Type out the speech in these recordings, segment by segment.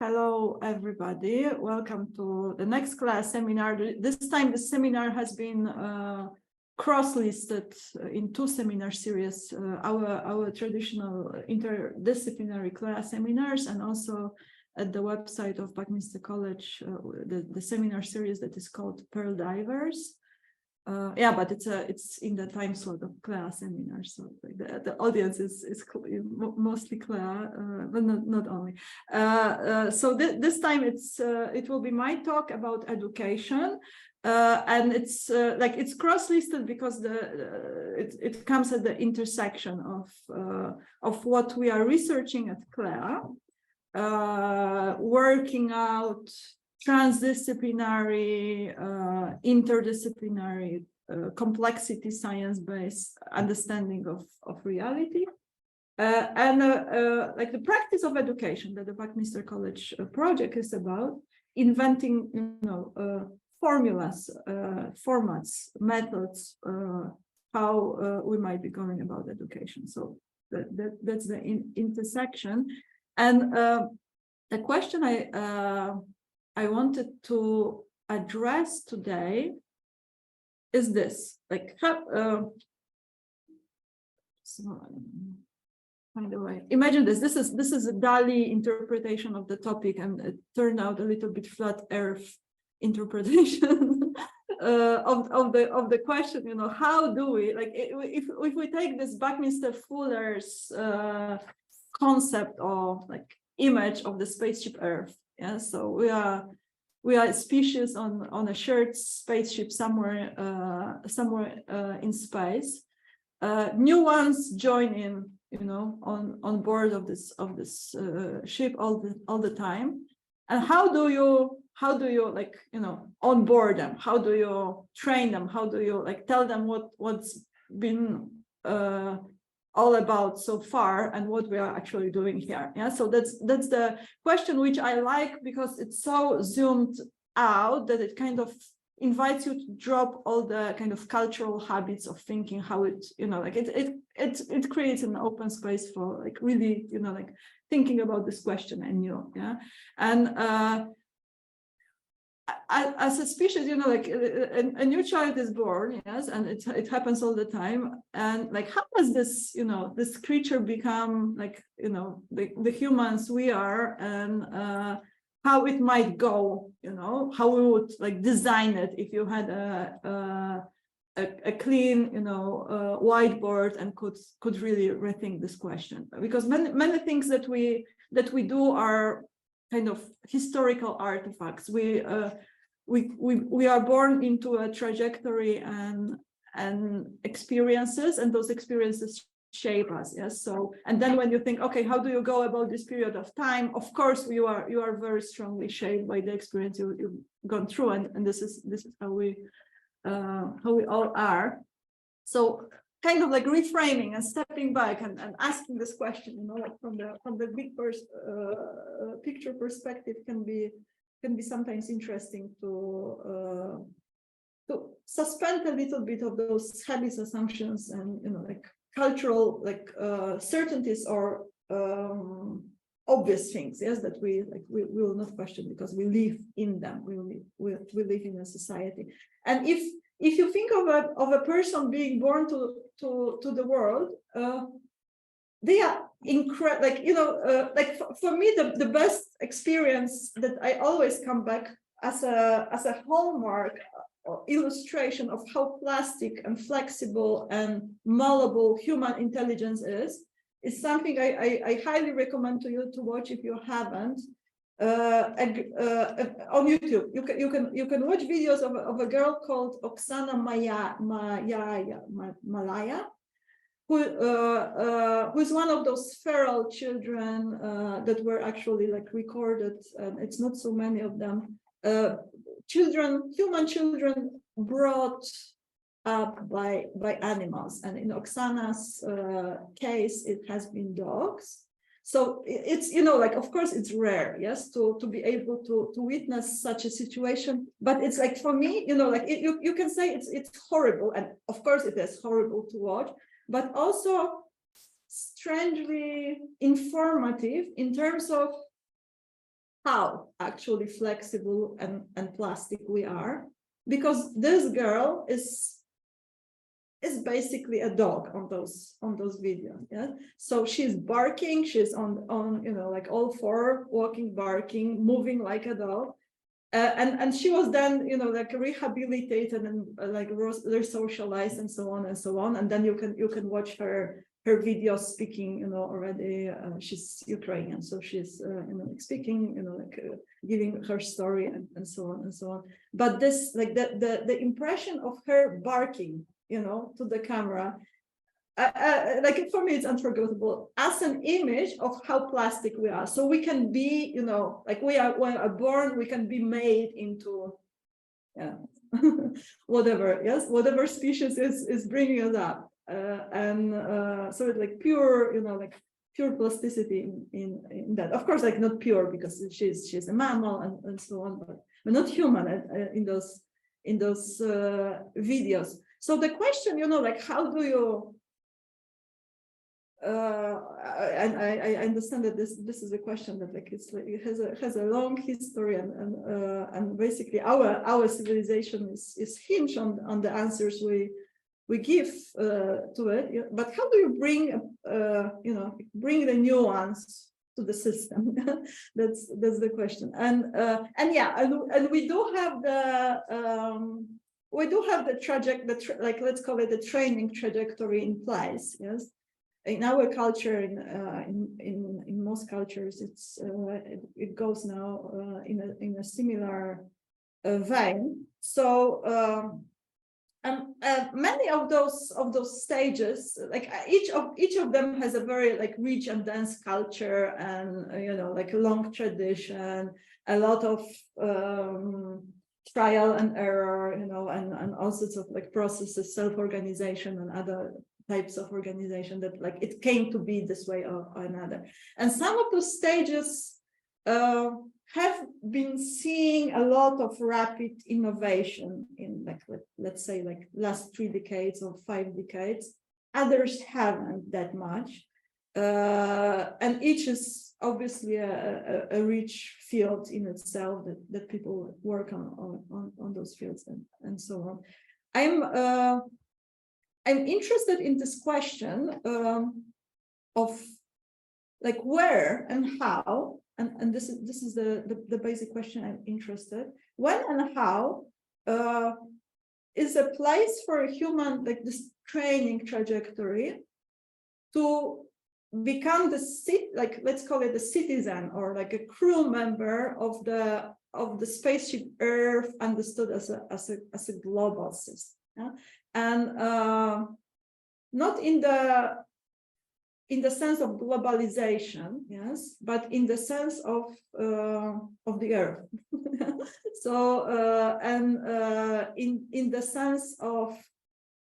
Hello, everybody. Welcome to the next class seminar. This time the seminar has been cross-listed in two seminar series, our traditional interdisciplinary class seminars, and also at the website of Buckminster College, the seminar series that is called Pearl Divers. Yeah, but it's in the time slot of CLEA seminar, so like the audience is mostly CLEA, but not only. So this time it will be my talk about education, and it's cross-listed because it comes at the intersection of what we are researching at CLEA, working out transdisciplinary, interdisciplinary, complexity science-based understanding of reality, and like the practice of education that the Buckminster College project is about, inventing, formulas, formats, methods, how we might be going about education. So that's the intersection, and the question I wanted to address today is this: like, find a way. Imagine this. This is a DALI interpretation of the topic, and it turned out a little bit flat Earth interpretation of the question. How do we, like, if we take this Buckminster Fuller's concept of like image of the spaceship Earth. Yeah, so we are a species on a shared spaceship somewhere in space. New ones join in, on board of this ship all the time. And how do you like, onboard them? How do you train them? How do you like tell them what's been all about so far and what we are actually doing here? Yeah, so that's the question, which I like because it's so zoomed out that it kind of invites you to drop all the kind of cultural habits of thinking, how it, like it creates an open space for like really, like thinking about this question anew. Yeah, and as a species, like a new child is born, yes, and it happens all the time. And like, how does this, this creature become like, the humans we are, and how it might go, how we would like design it if you had a clean, whiteboard and could really rethink this question, because many things that we do are kind of historical artifacts. We are born into a trajectory and experiences, and those experiences shape us. Yes. So, and then when you think, okay, how do you go about this period of time? Of course, you are very strongly shaped by the experience you've gone through, and this is how we all are. So, kind of like reframing and stepping back and asking this question, like from the big picture perspective can be sometimes interesting to suspend a little bit of those habits, assumptions, and like cultural like certainties or obvious things, yes, that we will not question because we live in them. We live in a society, and if you think of a person being born to the world, they are incredible. Like like for me, the best experience that I always come back as a hallmark or illustration of how plastic and flexible and malleable human intelligence is something I highly recommend to you to watch if you haven't. On YouTube, you can watch videos of a girl called Oksana Malaya, who is one of those feral children that were actually like recorded, and it's not so many of them. Human children brought up by animals, and in Oksana's case, it has been dogs. So it's, like, of course it's rare, yes, to be able to witness such a situation, but it's like, for me, like you can say it's horrible, and of course it is horrible to watch, but also strangely informative in terms of how actually flexible and plastic we are, because this girl is basically a dog on those videos. Yeah, so she's barking, she's on you know, like all four, walking, barking, moving like a dog. And she was then, you know, like rehabilitated and like re-socialized and so on and so on. And then you can watch her videos speaking, you know, already. She's Ukrainian, so she's you know, like speaking, you know, like giving her story and so on and so on. But this, like the impression of her barking, you know, to the camera, like for me, it's unforgettable as an image of how plastic we are. So we can be, you know, like we are born, we can be made into, yeah, whatever, yes, whatever species is bringing us up, so it's like pure, you know, like pure plasticity in that. Of course, like not pure because she's a mammal and so on, but not human in those videos. So the question, you know, like how do you and I understand that this is a question that like it's like it has a long history, and basically our civilization is hinged on the answers we give to it. But how do you bring you know, bring the nuance to the system? that's the question. And yeah, and we do have the like, let's call it the training trajectory in place. Yes. In our culture, in most cultures, it goes now in a similar vein. So many of those stages, like each of them has a very like rich and dense culture, and you know, like a long tradition, a lot of trial and error, you know, and all sorts of like processes, self-organization and other types of organization that like it came to be this way or another. And some of those stages have been seeing a lot of rapid innovation in like, let's say like last 3 decades or 5 decades. Others haven't that much. And each is obviously a rich field in itself that people work on those fields and so on. I'm interested in this question of like where and how, and this is the basic question I'm interested. When and how is a place for a human, like this training trajectory, to become like, let's call it a citizen or like a crew member of the spaceship Earth, understood as a global system. Yeah? And not in the sense of globalization, yes, but in the sense of the Earth. So and in the sense of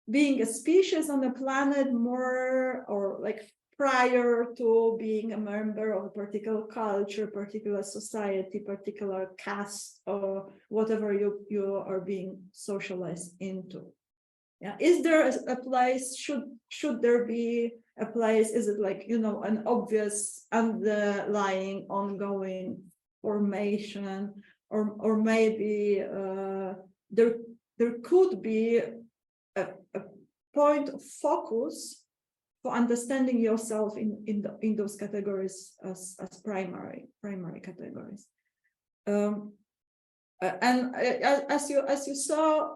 being a species on the planet more, or like prior to being a member of a particular culture, particular society, particular caste, or whatever you are being socialized into. Yeah, is there a place? Should there be a place? Is it like, you know, an obvious underlying ongoing formation, or maybe there could be a point of focus for understanding yourself in those categories as primary categories. And as you saw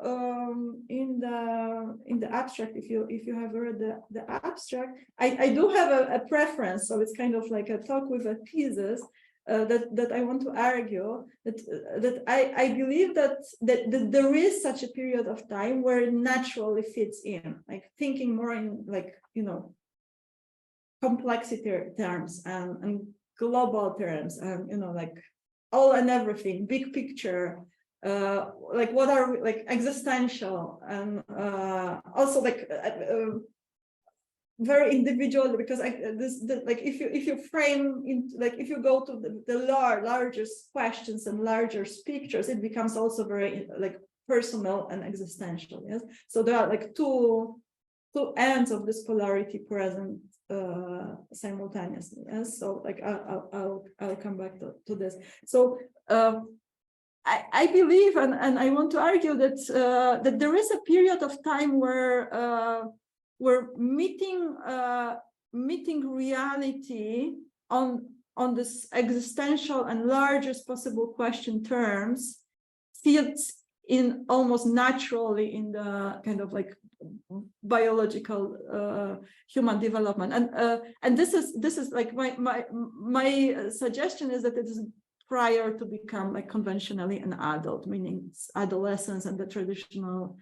in the abstract, if you have read the abstract, I do have a preference. So it's kind of like a talk with a thesis that I want to argue that I believe that there is such a period of time where it naturally fits in, like thinking more in like, you know, complexity terms and global terms, and you know, like all and everything, big picture, like what are we, like existential, and also like very individual, because like if you frame in, like if you go to the largest questions and larger pictures, it becomes also very like personal and existential. Yes, so there are like two ends of this polarity present simultaneously. Yes? So like I'll come back to this. So I believe, and I want to argue that that there is a period of time where meeting reality on this existential and largest possible question terms fits in almost naturally in the kind of like biological human development, and this is like my suggestion is that it is prior to become like conventionally an adult, meaning it's adolescence and the traditional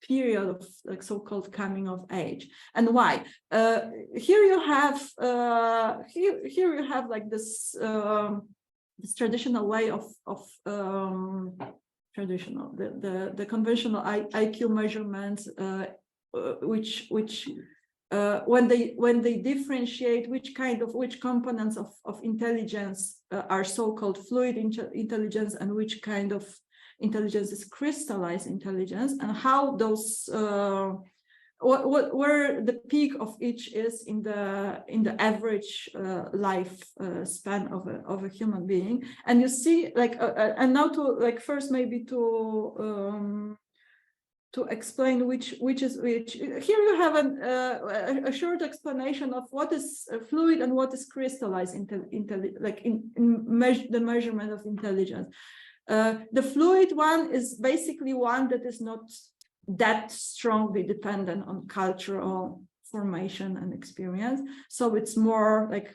period of like so-called coming of age. And why? Here you have like this this traditional way of the conventional IQ measurements, which when they differentiate which components of intelligence are so-called fluid intelligence and which kind of intelligence is crystallized intelligence, and how those where the peak of each is in the average life span of a human being. And you see like and now to like first maybe to explain which is which. Here you have a short explanation of what is fluid and what is crystallized the measurement of intelligence. The fluid one is basically one that is not that strongly dependent on cultural formation and experience. So it's more like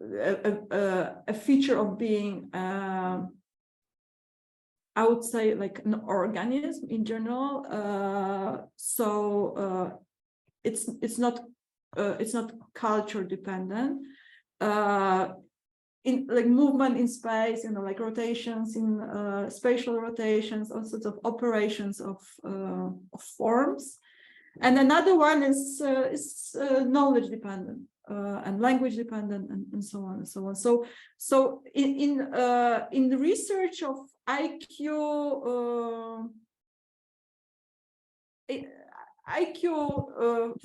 a feature of being I would say like an organism in general. So it's not culture dependent. In like movement in space, you know, like rotations in spatial rotations, all sorts of operations of forms. And another one is knowledge dependent and language dependent, and so on and so on. So in the research of IQ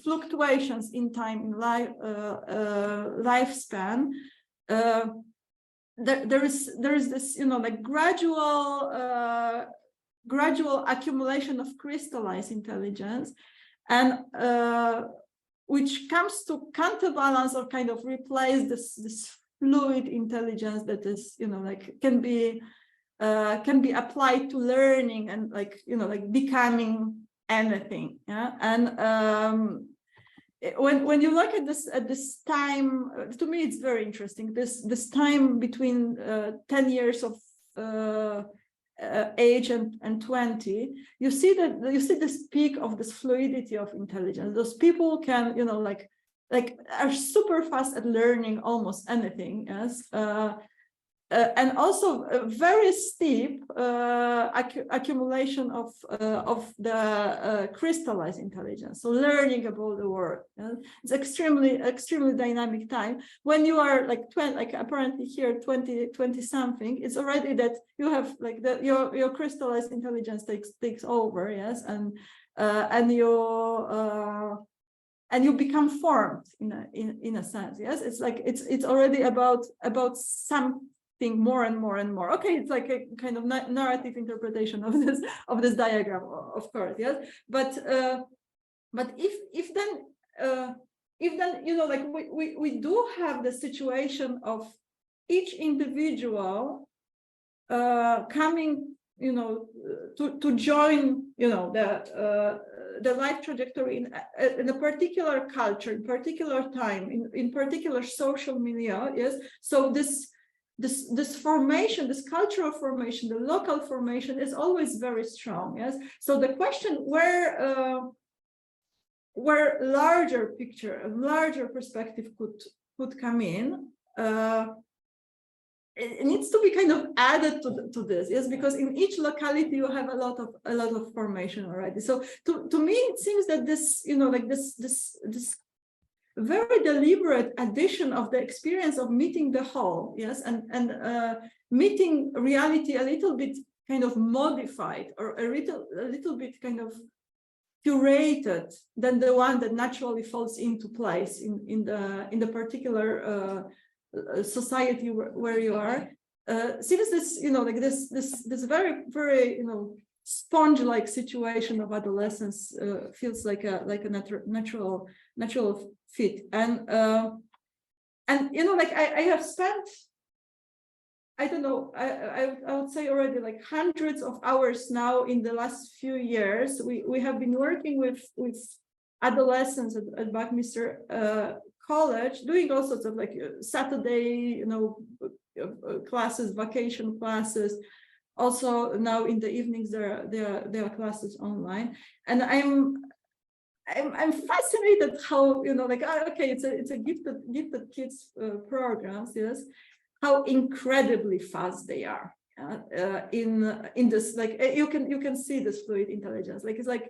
fluctuations in time in lifespan, there is this, you know, like gradual accumulation of crystallized intelligence, and which comes to counterbalance or kind of replace this fluid intelligence that is, you know, like can be applied to learning and like, you know, like becoming anything. Yeah. And when you look at this time, to me it's very interesting. This time between 10 years of age and 20, you see this peak of this fluidity of intelligence. Those people can, you know, like are super fast at learning almost anything. Yes. And also a very steep accumulation of the crystallized intelligence. So learning about the world, it's extremely dynamic time. When you are like 20, like apparently here 20 something, it's already that you have like your crystallized intelligence takes over. Yes, and you become formed in a sense. Yes, it's like it's already about something more and more and more. Okay, it's like a kind of narrative interpretation of this diagram, of course. Yes, but if then you know, like we do have the situation of each individual coming, you know, to join, you know, the life trajectory in a particular culture, in particular time, in particular social milieu. Yes, so this formation, this cultural formation, the local formation is always very strong. Yes, so the question where larger picture, a larger perspective could come in, it needs to be kind of added to this. Yes, because in each locality you have a lot of formation already. So to me it seems that this, you know, like this very deliberate addition of the experience of meeting the whole, yes, and meeting reality a little bit kind of modified, or a little bit kind of curated than the one that naturally falls into place in the particular society where you are. Seems this, like this very, very, sponge-like situation of adolescence feels like a natural fit. And like I have spent, I don't know, I would say already like hundreds of hours now in the last few years. We have been working with adolescents at Buckminster College, doing all sorts of like Saturday, classes, vacation classes. Also now in the evenings there are classes online, and I'm fascinated how okay, it's a gifted kids programs, yes, how incredibly fast they are in this, like you can see this fluid intelligence, like it's like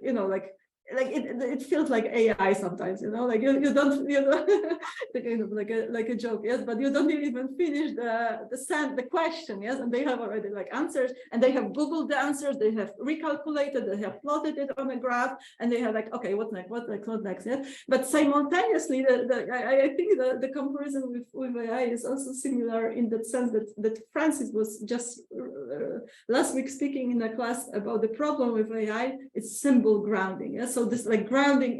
it feels like AI sometimes, like you don't kind of like a joke, yes, but you don't even finish the question, yes, and they have already like answers, and they have Googled the answers, they have recalculated, they have plotted it on a graph, and they have like, okay, what next, yes. But simultaneously, I think the comparison with AI is also similar in that sense that Francis was just last week speaking in a class about the problem with AI. It's symbol grounding, yes. So this like grounding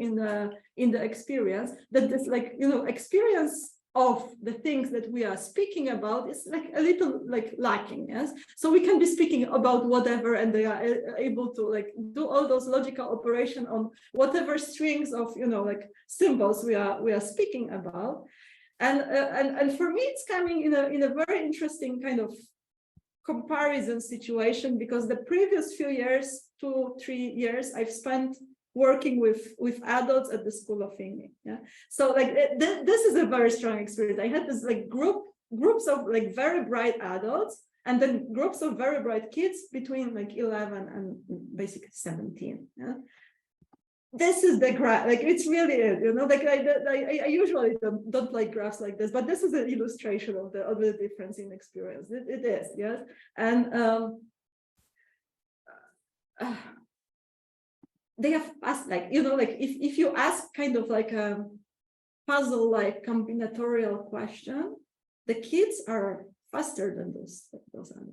in the experience, that this like experience of the things that we are speaking about is like a little like lacking, yes. So we can be speaking about whatever, and they are able to like do all those logical operation on whatever strings of like symbols we are speaking about, and for me it's coming in a very interesting kind of comparison situation, because the previous few years, 2-3 years, I've spent working with adults at the School of Thinking. Yeah, so like this is a very strong experience. I had this like groups of like very bright adults, and then groups of very bright kids between like 11 and basically 17. Yeah, this is the graph. Like it's really it. Like I usually don't like graphs like this, but this is an illustration of the difference in experience. It is, yes, and they have asked, like like if you ask kind of like a puzzle like combinatorial question, the kids are faster than those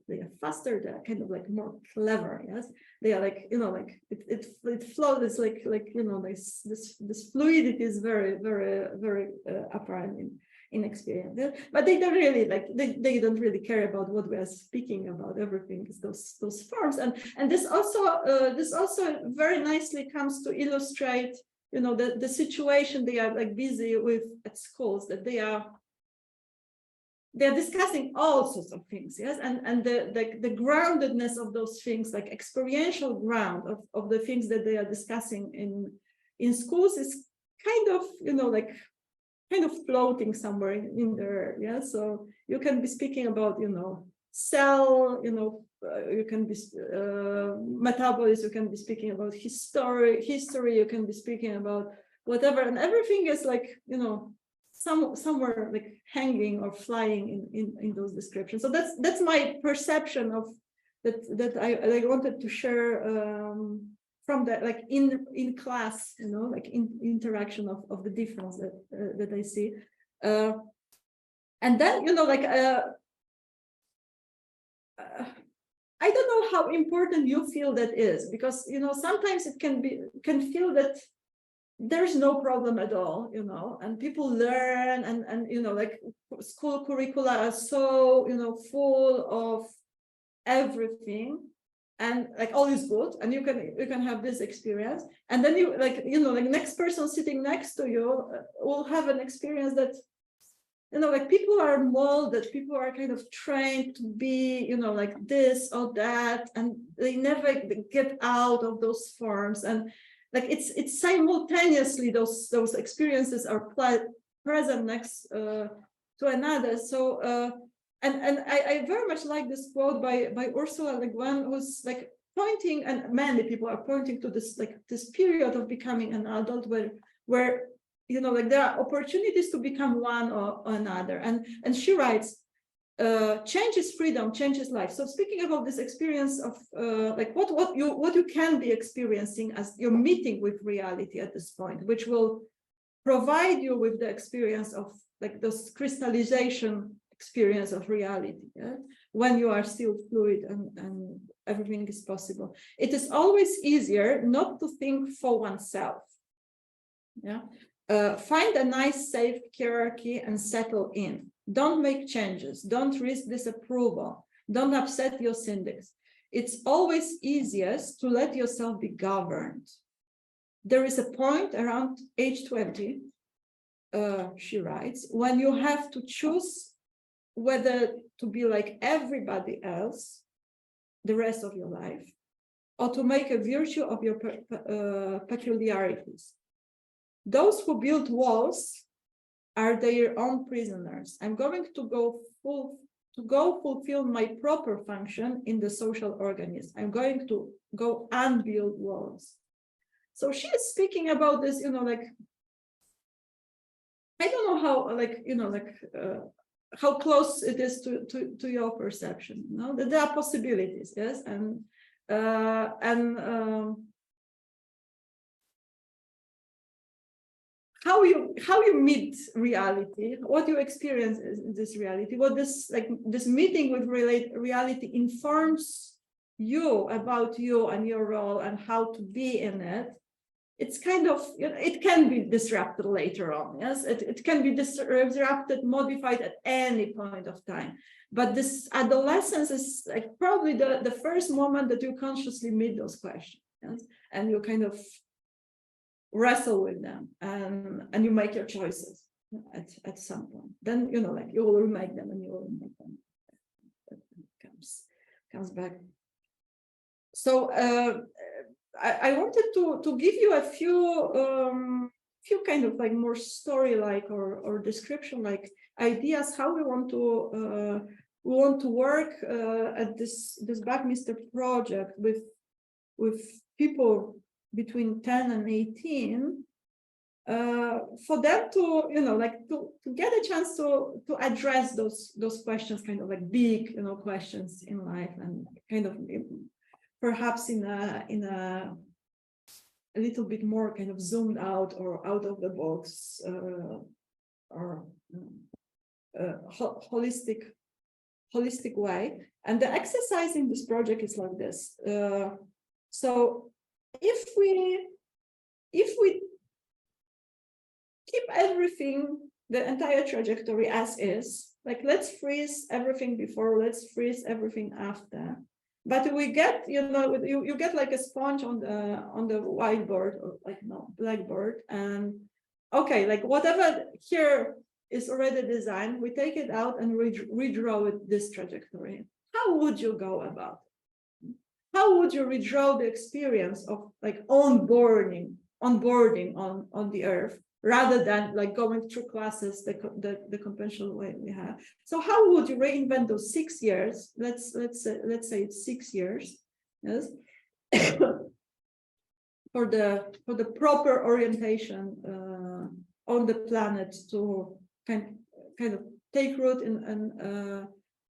they are faster, they're kind of like more clever, yes, they are like like it flows, it's like this fluidity is very apparent in experience, yeah? But they don't really like they don't really care about what we are speaking about. Everything is those forms, and this also very nicely comes to illustrate the situation they are like busy with at schools, that they're discussing all sorts of things, yes, and the groundedness of those things, like experiential ground of the things that they are discussing in schools, is kind of kind of floating somewhere in there, yeah. So you can be speaking about cell, you can be metabolism, you can be speaking about history, you can be speaking about whatever, and everything is like somewhere like hanging or flying in those descriptions. So that's my perception of that I wanted to share from that, like in class, like in interaction of the difference that I see, and then like I don't know how important you feel that is, because sometimes it can feel that there's no problem at all, and people learn, and like school curricula are so full of everything, and like all is good, and you can have this experience, and then you like next person sitting next to you will have an experience that like people are molded, people are kind of trained to be like this or that, and they never get out of those forms, and like it's simultaneously those experiences are present next to another. So and I very much like this quote by Ursula Le Guin, who's like pointing, and many people are pointing to this this period of becoming an adult where like there are opportunities to become one or another, and she writes, change is freedom, change is life. So speaking about this experience of like what you can be experiencing as you're meeting with reality at this point, which will provide you with the experience of like this crystallization experience of reality, yeah? When you are still fluid and everything is possible. It is always easier not to think for oneself. Yeah. Find a nice, safe hierarchy and settle in. Don't make changes. Don't risk disapproval. Don't upset your syndics. It's always easiest to let yourself be governed. There is a point around age 20, she writes, when you have to choose whether to be like everybody else the rest of your life, or to make a virtue of your peculiarities. Those who build walls are their own prisoners. I'm going to go fulfill my proper function in the social organism. I'm going to go and build walls. So she is speaking about this, you know, like, I don't know how, like, you know, like how close it is to your perception. You know, that there are possibilities, yes, and how you meet reality, what you experience in this reality, what this meeting with reality informs you about you and your role and how to be in it. It's kind of, you know, it can be disrupted later on. Yes, it can be disrupted, modified at any point of time. But this adolescence is like probably the first moment that you consciously meet those questions, yes? And you kind of wrestle with them, and you make your choices at some point. Then, you know, like you will remake them and you will make them. It comes back. So I wanted to give you a few kind of like more story-like or description-like ideas how we want to work at this Buckminster project with people between 10 and 18, for them to, you know, like to get a chance to address those questions, kind of like big, you know, questions in life, and kind of perhaps in a little bit more kind of zoomed out or out of the box or holistic way. And the exercise in this project is like this. So if we keep everything, the entire trajectory as is, like let's freeze everything before, let's freeze everything after. But we get, you know, you get like a sponge on the whiteboard, or like blackboard, and okay, like whatever here is already designed, we take it out and redraw it this trajectory. How would you go about it? How would you redraw the experience of like onboarding on the earth, rather than like going through classes the conventional way we have? So how would you reinvent those 6 years? Let's say it's 6 years, yes, for the proper orientation on the planet to kind of take root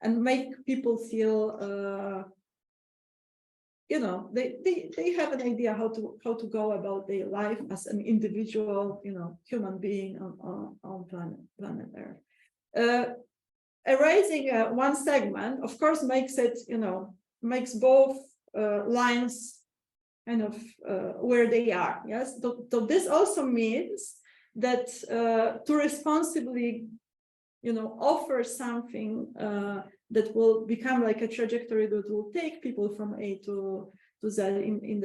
and make people feel you know, they have an idea how to go about their life as an individual, you know, human being on planet Earth. Erasing one segment, of course, makes it, you know, makes both lines kind of where they are. Yes, so this also means that to responsibly, you know, offer something that will become like a trajectory that will take people from A to Z in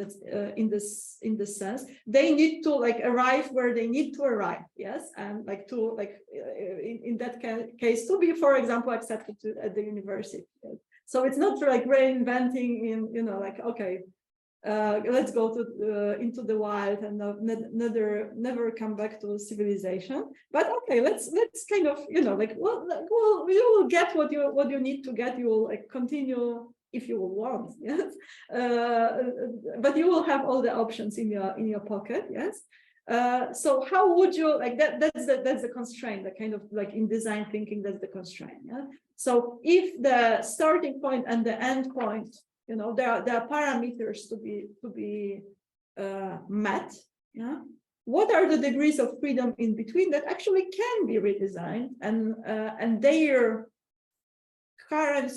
this sense, they need to like arrive where they need to arrive, yes, and like to like in that case to be, for example, accepted at the university. So it's not like reinventing in, you know, like, okay, let's go to into the wild and never come back to civilization. But okay, let's kind of, you know, like, well, you will get what you need to get. You will like continue if you will want, yes. But you will have all the options in your pocket, yes. So how would you like that? That's the constraint. The kind of like in design thinking, that's the constraint. Yeah? So if the starting point and the end point, you know, there are parameters to be met. Yeah. What are the degrees of freedom in between that actually can be redesigned, and their current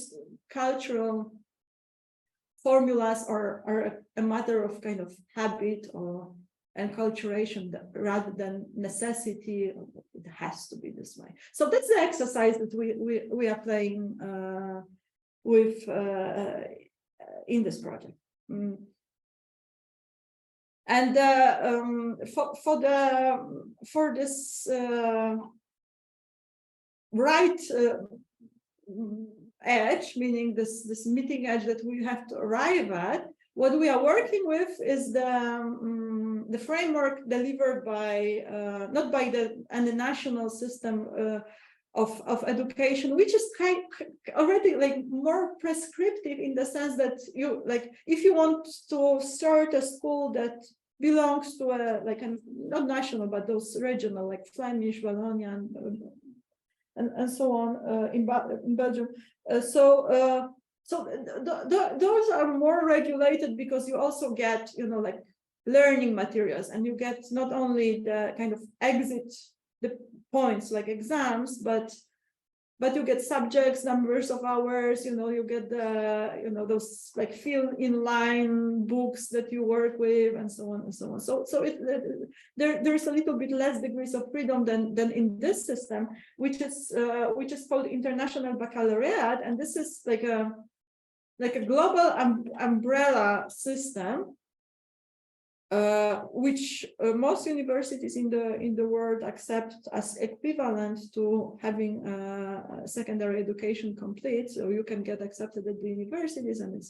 cultural formulas are a matter of kind of habit or enculturation rather than necessity. It has to be this way. So that's the exercise that we are playing with in this project. And for this right edge, meaning this meeting edge that we have to arrive at, what we are working with is the framework delivered by not by any national system of education, which is already like more prescriptive in the sense that you like if you want to start a school that belongs to a like a not national but those regional like Flemish, Wallonian, and so on in Belgium. So those are more regulated because you also get, you know, like learning materials, and you get not only the kind of exit the points like exams, but you get subjects, numbers of hours, you know, you get the, you know, those like fill in line books that you work with, and so on and so on. So there's a little bit less degrees of freedom than in this system, which is called International Baccalaureate, and this is like a global umbrella system, which most universities in the world accept as equivalent to having secondary education complete. So you can get accepted at the universities, and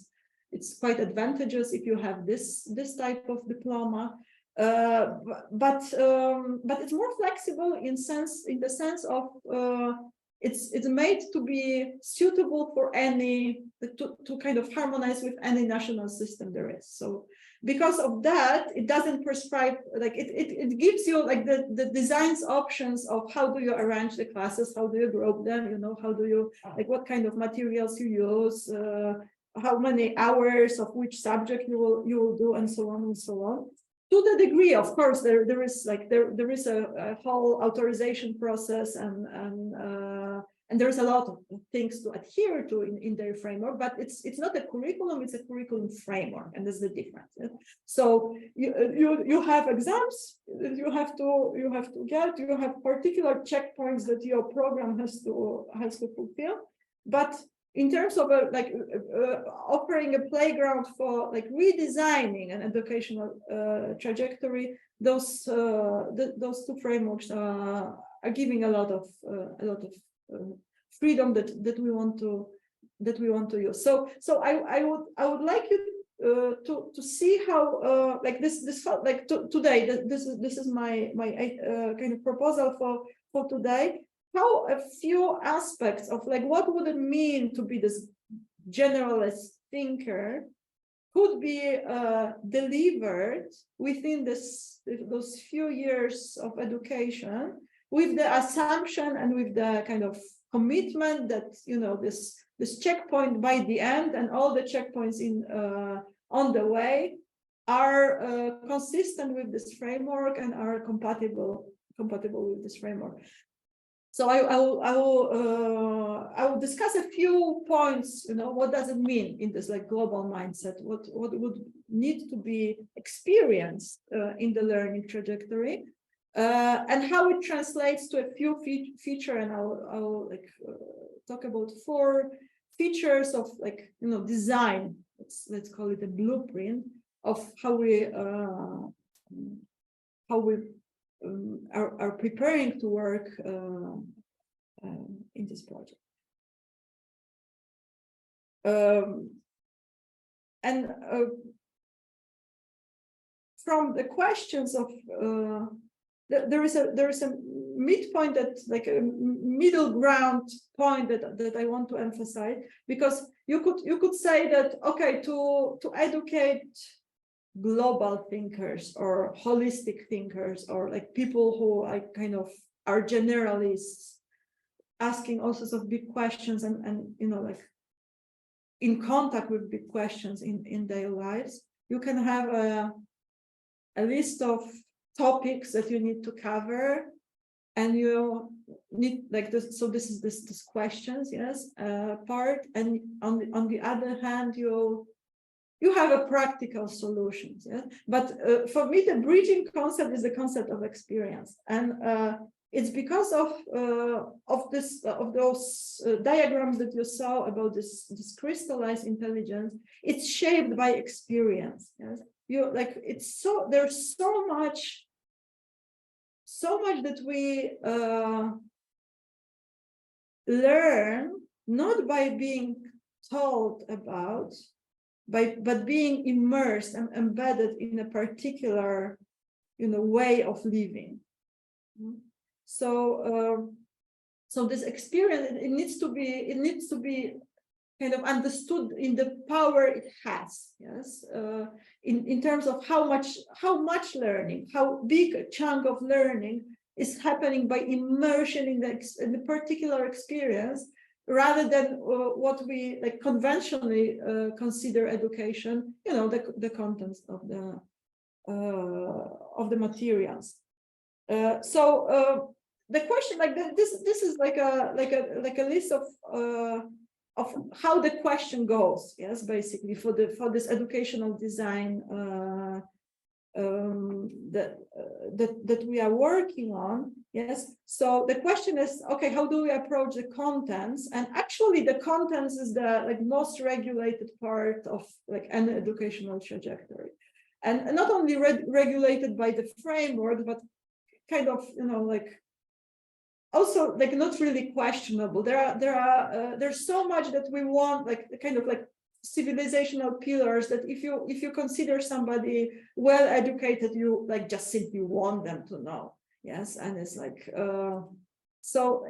it's quite advantageous if you have this type of diploma. But it's more flexible in the sense of it's made to be suitable for any to kind of harmonize with any national system there is. So because of that, it doesn't prescribe, like it gives you like the designs options of how do you arrange the classes, how do you group them, you know, how do you like what kind of materials you use, how many hours of which subject you will do, and so on and so on. To the degree, of course, there is a whole authorization process, and there's a lot of things to adhere to in their framework, but it's not a curriculum, it's a curriculum framework, and that's the difference. So you have exams you have to get, you have particular checkpoints that your program has to fulfill, but in terms of offering a playground for like redesigning an educational trajectory, those two frameworks are giving a lot of freedom that we want to use. So I would like you to see how like this today this is my kind of proposal for today. How a few aspects of like what would it mean to be this generalist thinker could be delivered within those few years of education, with the assumption and with the kind of commitment that, you know, this checkpoint by the end and all the checkpoints in on the way are consistent with this framework and are compatible with this framework. So I will discuss a few points. You know, what does it mean in this like global mindset? What would need to be experienced in the learning trajectory, and how it translates to a few feature. And I'll like talk about 4 features of like, you know, design. Let's call it a blueprint of how we are preparing to work in this project. And from the questions of there is a midpoint, that like a middle ground point that I want to emphasize, because you could say that, okay, to educate global thinkers or holistic thinkers, or like people who like kind of are generalists, asking all sorts of big questions and you know, like in contact with big questions in their lives. You can have a list of topics that you need to cover, and you need like this. So this is this questions, yes, part, and on the other hand, you have a practical solutions, yeah. But for me, the bridging concept is the concept of experience, and it's because of those diagrams that you saw about this crystallized intelligence. It's shaped by experience. Yes, you like it's so there's so much that we learn not by being told about, but being immersed and embedded in a particular, you know, way of living. So this experience, it needs to be kind of understood in the power it has, yes, in terms of how much learning, how big a chunk of learning is happening by immersion in the particular experience, rather than what we like conventionally consider education, you know, the contents of the materials. So the question, like this is like a list of how the question goes, yes, basically for this educational design that we are working on, yes. So the question is, okay, how do we approach the contents? And actually, the contents is the like most regulated part of like an educational trajectory, and not only regulated by the framework, but kind of, you know, like also like not really questionable. There's so much that we want, like kind of like civilizational pillars, that if you consider somebody well educated, you like just simply want them to know, yes. And it's like so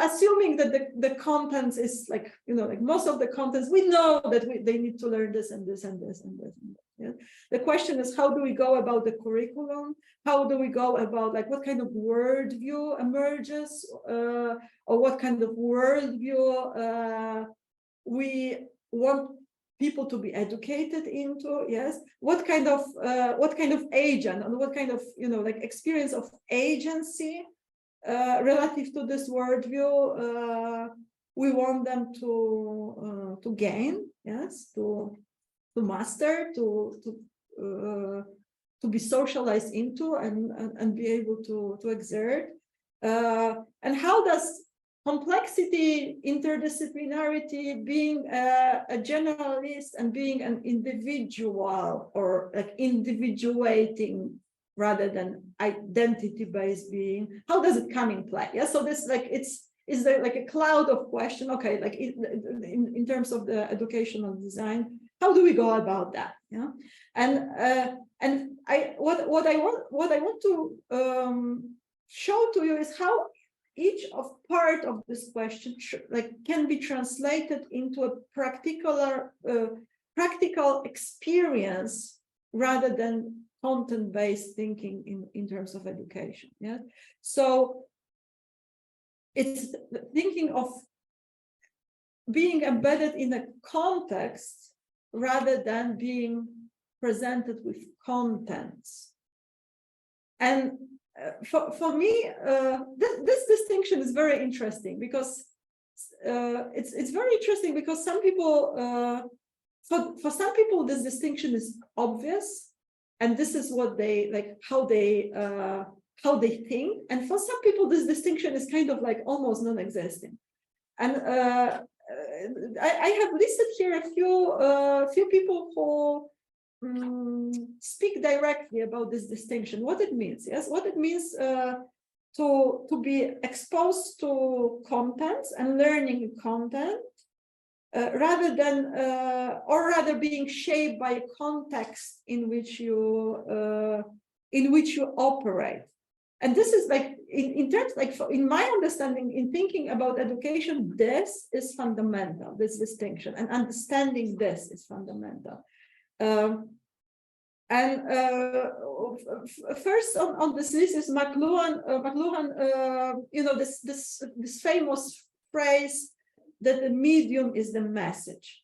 assuming that the contents is like, you know, like most of the contents we know that they need to learn this and this and this and this and this. Yeah? The question is, how do we go about the curriculum? How do we go about like what kind of worldview emerges, or what kind of worldview we want people to be educated into? Yes, what kind of agent, and what kind of, you know, like experience of agency relative to this worldview we want them to gain, yes, to master, to be socialized into, and be able to exert. And how does complexity, interdisciplinarity, being a generalist and being an individual, or like individuating rather than identity-based being, how does it come in play? Yeah, so this like is there like a cloud of question? Okay, like in terms of the educational design, how do we go about that? Yeah, and what I want to show to you is how each of part of this question like can be translated into a practical experience rather than content-based thinking in terms of education. Yeah, so it's thinking of being embedded in a context rather than being presented with contents. And for me, this distinction is very interesting, because it's very interesting because some people, for some people, this distinction is obvious, and this is what they like, how they think. And for some people, this distinction is kind of like almost non-existent. And I have listed here a few people who speak directly about this distinction, what it means, yes, what it means to be exposed to contents and learning content, rather than rather being shaped by a context in which you operate. And this is like in terms, like in my understanding, in thinking about education, this is fundamental, this distinction, and understanding this is fundamental. And first on this list is McLuhan. This famous phrase that the medium is the message.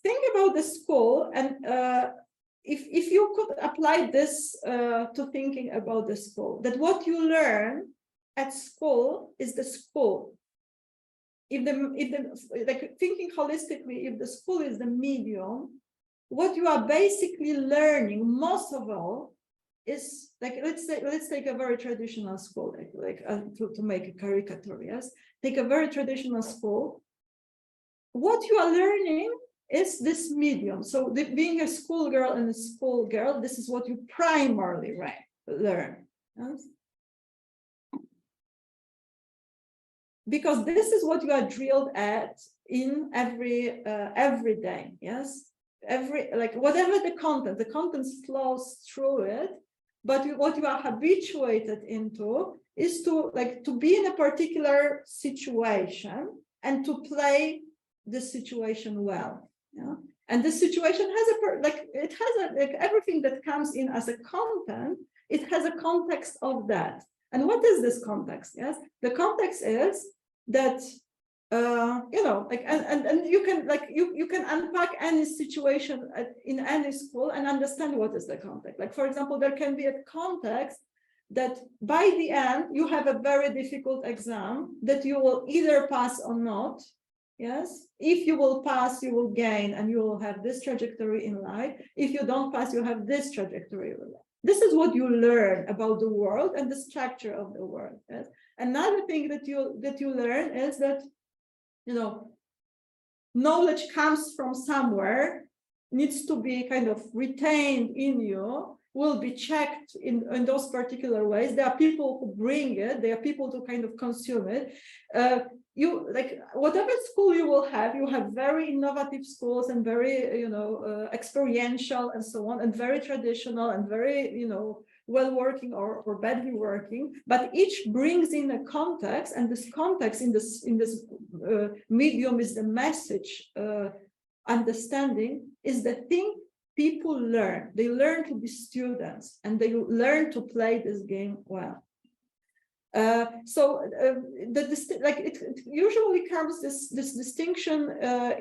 Think about the school, and if you could apply this to thinking about the school, that what you learn at school is the school. If like thinking holistically, if the school is the medium, what you are basically learning most of all is, like, let's take a very traditional school, to make a caricature. Yes, take a very traditional school. What you are learning is this medium. So being a schoolgirl and a schoolgirl, this is what you primarily learn. Yes? Because this is what you are drilled at in every day. Yes, whatever the content flows through it, but what you are habituated into is to be in a particular situation and to play the situation well. Yeah, and this situation has everything that comes in as a content. It has a context of that. And what is this context? Yes, the context is that and you can unpack any situation in any school and understand what is the context. Like, for example, there can be a context that by the end you have a very difficult exam that you will either pass or not. Yes, if you will pass, you will gain and you will have this trajectory in life. If you don't pass, you have this trajectory in life. This is what you learn about the world and the structure of the world. Yes? Another thing that you learn is that, knowledge comes from somewhere, needs to be kind of retained in you, will be checked in those particular ways. There are people who bring it, there are people to kind of consume it. Whatever school you have very innovative schools and very, experiential and so on, and very traditional and very, well working or badly working, but each brings in a context, and this context in this medium is the message. Understanding is the thing people learn. They learn to be students, and they learn to play this game well. It usually comes this distinction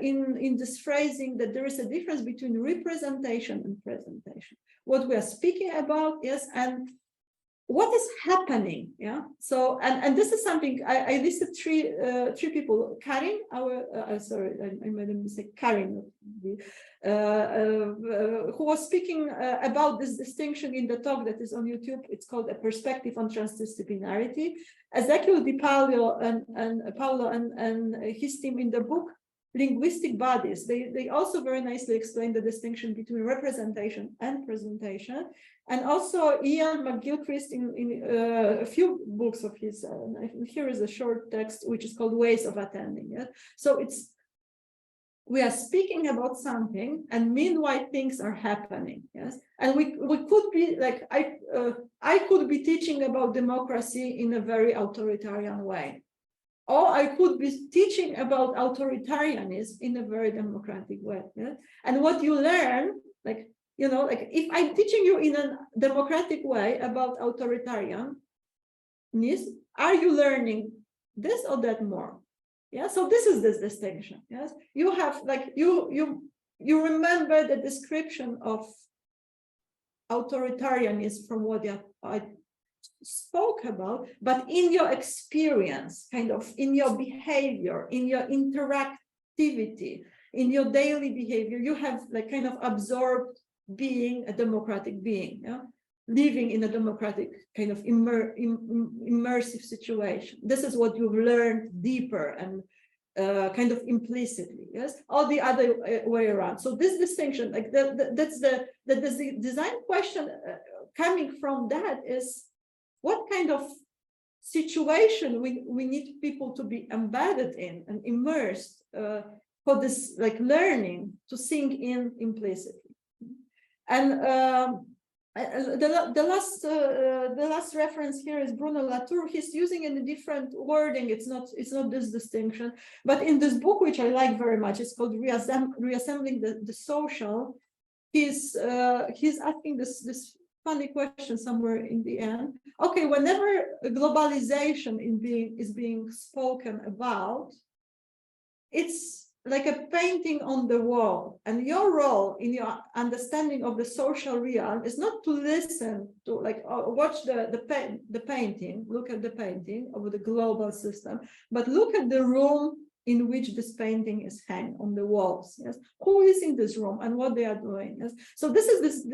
in this phrasing that there is a difference between representation and presentation. What we are speaking about is, and what is happening. Yeah. So and this is something I listed three people. Karin, sorry, I made a mistake. Karin, who was speaking about this distinction in the talk that is on YouTube. It's called A Perspective on Transdisciplinarity. Ezekiel Di Paolo and his team in the book Linguistic Bodies, they also very nicely explain the distinction between representation and presentation. And also Ian McGilchrist in a few books of his, here is a short text which is called Ways of Attending. Yeah? So we are speaking about something, and meanwhile things are happening. Yes, and we could be like, I could be teaching about democracy in a very authoritarian way, or I could be teaching about authoritarianism in a very democratic way. Yeah? And what you learn, if I'm teaching you in a democratic way about authoritarianism, are you learning this or that more? Yeah, so this is this distinction. Yes, you have you remember the description of authoritarianism from what I spoke about, but in your experience, kind of in your behavior, in your interactivity, in your daily behavior, you have kind of absorbed being a democratic being. Yeah? Living in a democratic kind of immersive situation. This is what you've learned deeper and kind of implicitly, yes, or the other way around. So this distinction, that's the design question coming from that is, what kind of situation we need people to be embedded in and immersed for this learning to sink in implicitly. And The last reference here is Bruno Latour. He's using in a different wording. It's not this distinction, but in this book, which I like very much, it's called Reassembling the Social. He's asking this funny question somewhere in the end. Okay, whenever globalization is being spoken about, it's like a painting on the wall, and your role in your understanding of the social realm is not to listen to, like, watch the painting, look at the painting of the global system, but look at the room in which this painting is hanging on the walls. Yes, who is in this room and what they are doing. Yes, so this is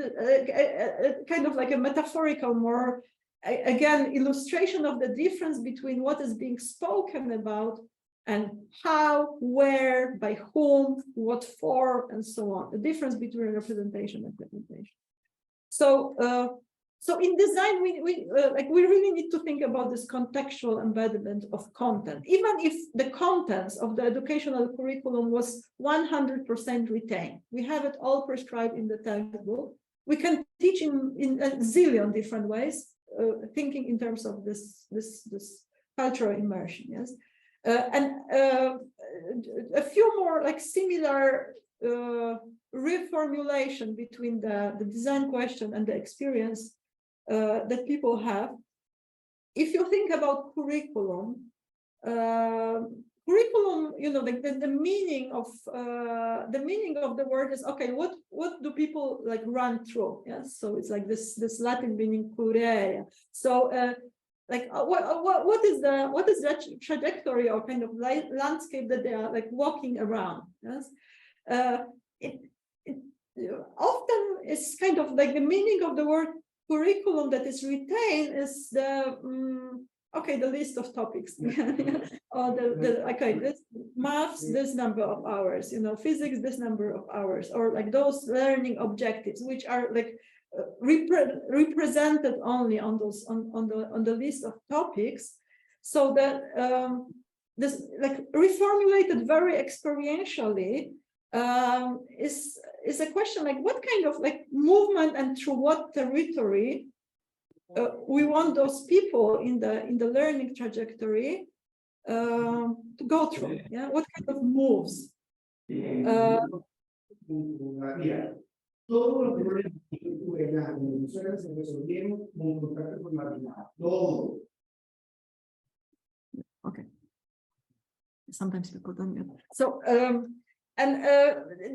kind of like a metaphorical, more again illustration of the difference between what is being spoken about and how, where, by whom, what for, and so on. The difference between representation and presentation. So, so in design, we really need to think about this contextual embedment of content. Even if the contents of the educational curriculum was 100% retained, we have it all prescribed in the textbook. We can teach in a zillion different ways, thinking in terms of this cultural immersion. Yes. And a few more like similar reformulation between the design question and the experience that people have. If you think about curriculum, you know, the meaning of the word is, okay, what do people like run through? Yes, so it's like this Latin meaning curere. So like what is that trajectory or kind of landscape that they are like walking around? Yes, it often is kind of like the meaning of the word curriculum that is retained is the okay, the list of topics or okay, this maths, this number of hours, you know, physics, this number of hours, or like those learning objectives which are like represented only on those on the list of topics, so that this like reformulated very experientially is a question like what kind of like movement and through what territory we want those people in the learning trajectory to go through. Yeah, what kind of moves. Todos los problemas que tuve en las organizaciones se resolvieron con contacto con Martina. Todo. Okay. Sometimes people don't know. So, and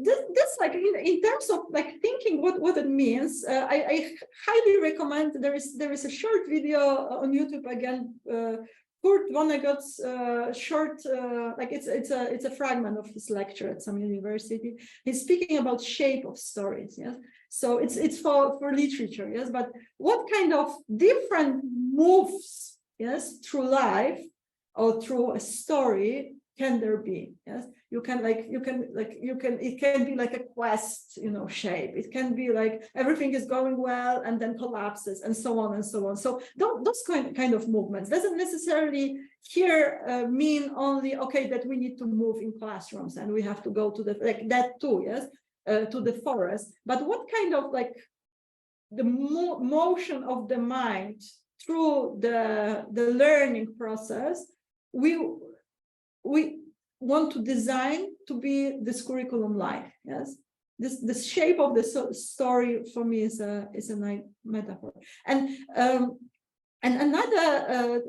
this like in terms of like thinking what it means, I highly recommend. There is a short video on YouTube again. Kurt Vonnegut's short, like it's a fragment of his lecture at some university. He's speaking about shape of stories. Yes, so it's for literature. Yes, but what kind of different moves, yes, through life or through a story can there be? Yes, it can be like a quest, you know, shape. It can be like everything is going well and then collapses and so on and so on. So those kind of movements doesn't necessarily here mean only, okay, that we need to move in classrooms and we have to go to the, like that too, yes, to the forest. But what kind of like the motion of the mind through the learning process we want to design to be this curriculum like. Yes, this shape of the story for me is a nice metaphor. And another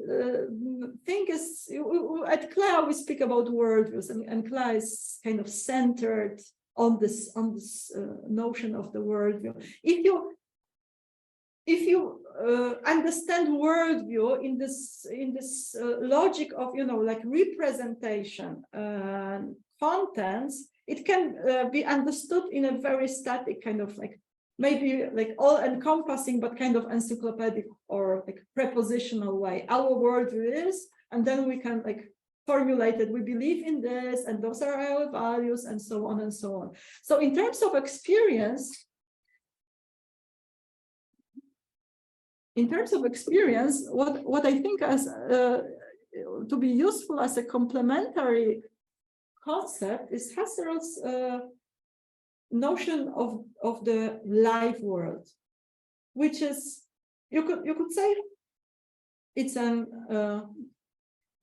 thing is at CLEA we speak about worldviews, and CLEA is kind of centered on this notion of the worldview. If you understand worldview in this logic of, you know, like representation and contents, it can be understood in a very static kind of like maybe like all-encompassing but kind of encyclopedic or like prepositional way. Our worldview is, and then we can like formulate that we believe in this and those are our values and so on and so on. So in terms of experience, what I think as to be useful as a complementary concept is Husserl's notion of the live world. which is, you could say it's a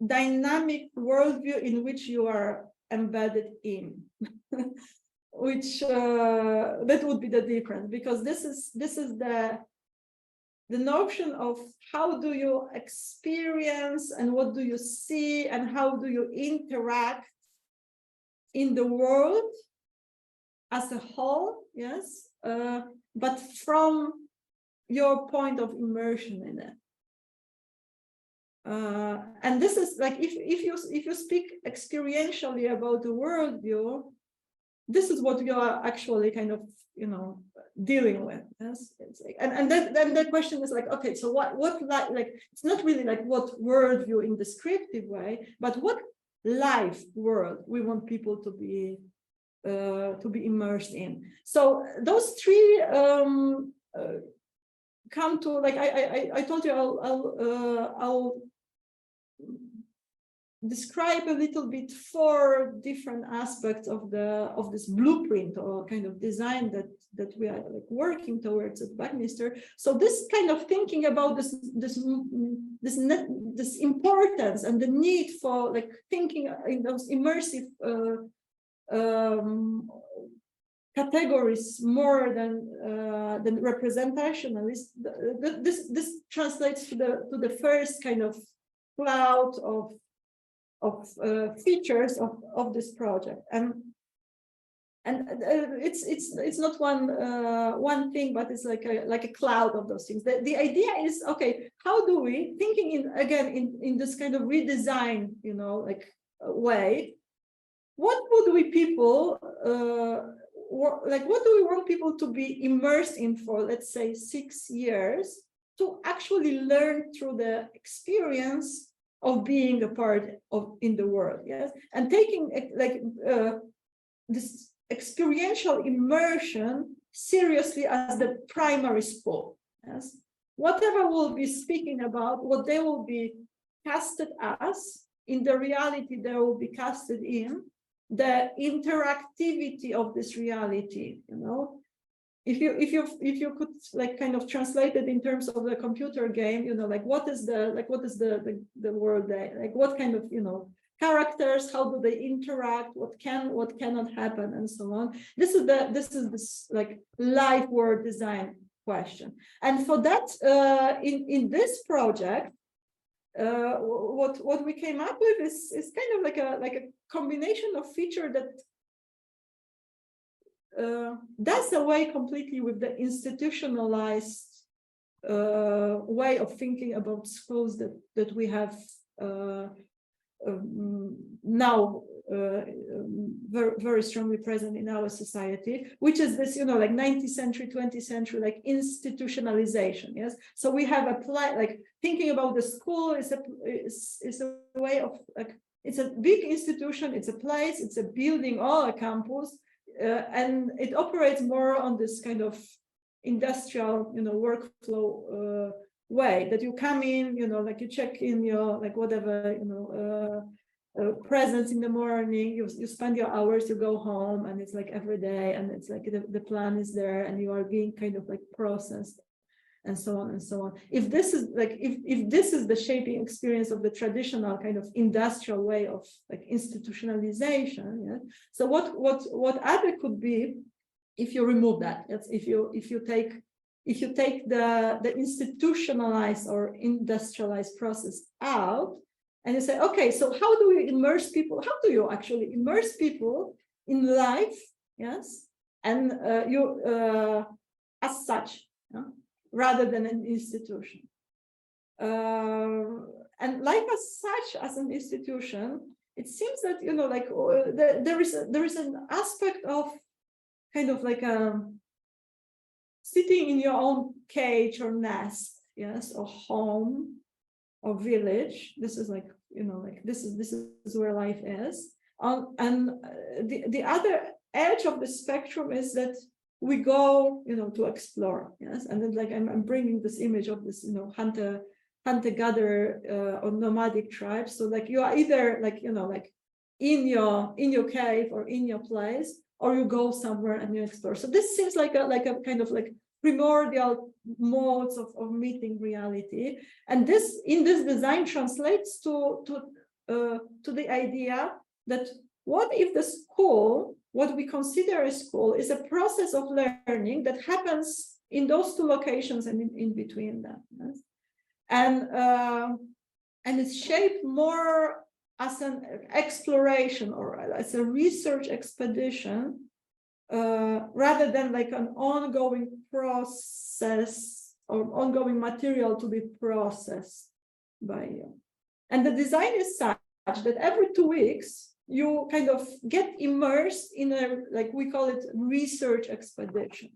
dynamic worldview in which you are embedded in. Which that would be the difference, because this is the notion of how do you experience and what do you see and how do you interact in the world as a whole, yes, but from your point of immersion in it. And this is like, if you speak experientially about the worldview, this is what you are actually kind of, dealing with. Yes, it's like, and then the question is like, okay, so what like it's not really like what worldview in descriptive way, but what life world we want people to be immersed in. So those three come to, like I told you, I'll describe a little bit 4 different aspects of this blueprint or kind of design that we are like working towards at Buckminster. So this kind of thinking about this importance and the need for like thinking in those immersive categories more than representationalist. This translates to the first kind of cloud of features of this project, and it's not one thing, but it's like a cloud of those things. The idea is, okay, how do we, thinking in this kind of redesign, like way, what would we people like, what do we want people to be immersed in for, let's say, 6 years to actually learn through the experience of being a part of in the world, yes, and taking like this experiential immersion seriously as the primary school, yes. Whatever we'll be speaking about, what they will be casted as, in the reality they will be casted in, the interactivity of this reality, If you could like kind of translate it in terms of the computer game, like what is the world, like what kind of characters, how do they interact, what cannot happen, and so on. This is this like live world design question. And for that, in this project, what we came up with is kind of like a combination of feature that does away completely with the institutionalized way of thinking about schools that we have now very, very strongly present in our society, which is this, like 19th century, 20th century, like institutionalization. Yes, so we have applied, like thinking about the school is a way of like, it's a big institution, it's a place, it's a building or a campus. And it operates more on this kind of industrial, workflow way, that you come in, like you check in your, like whatever, presence in the morning, you spend your hours, you go home, and it's like every day, and it's like the plan is there, and you are being kind of like processed, and so on and so on. If this is like, if this is the shaping experience of the traditional kind of industrial way of like institutionalization, yeah. So what other could be, if you remove that, if you take the institutionalized or industrialized process out, and you say, okay, so how do we immerse people? How do you actually immerse people in life? Yes, and as such. Yeah? Rather than an institution. And life as such, as an institution, it seems that, like there is an aspect of kind of like sitting in your own cage or nest, yes, or home or village. This is like, like this is where life is. And the other edge of the spectrum is that we go, to explore, yes, and then like I'm bringing this image of this, hunter-gatherer or nomadic tribe. So like you are either like, like in your cave or in your place, or you go somewhere and you explore. So this seems like a kind of like primordial modes of meeting reality. And this, in this design, translates to the idea that what if the school, what we consider a school, is a process of learning that happens in those two locations and in between them, yes? And it's shaped more as an exploration or as a research expedition, rather than like an ongoing process or ongoing material to be processed by you. And the design is such that every 2 weeks, you kind of get immersed in a, like we call it, research expedition.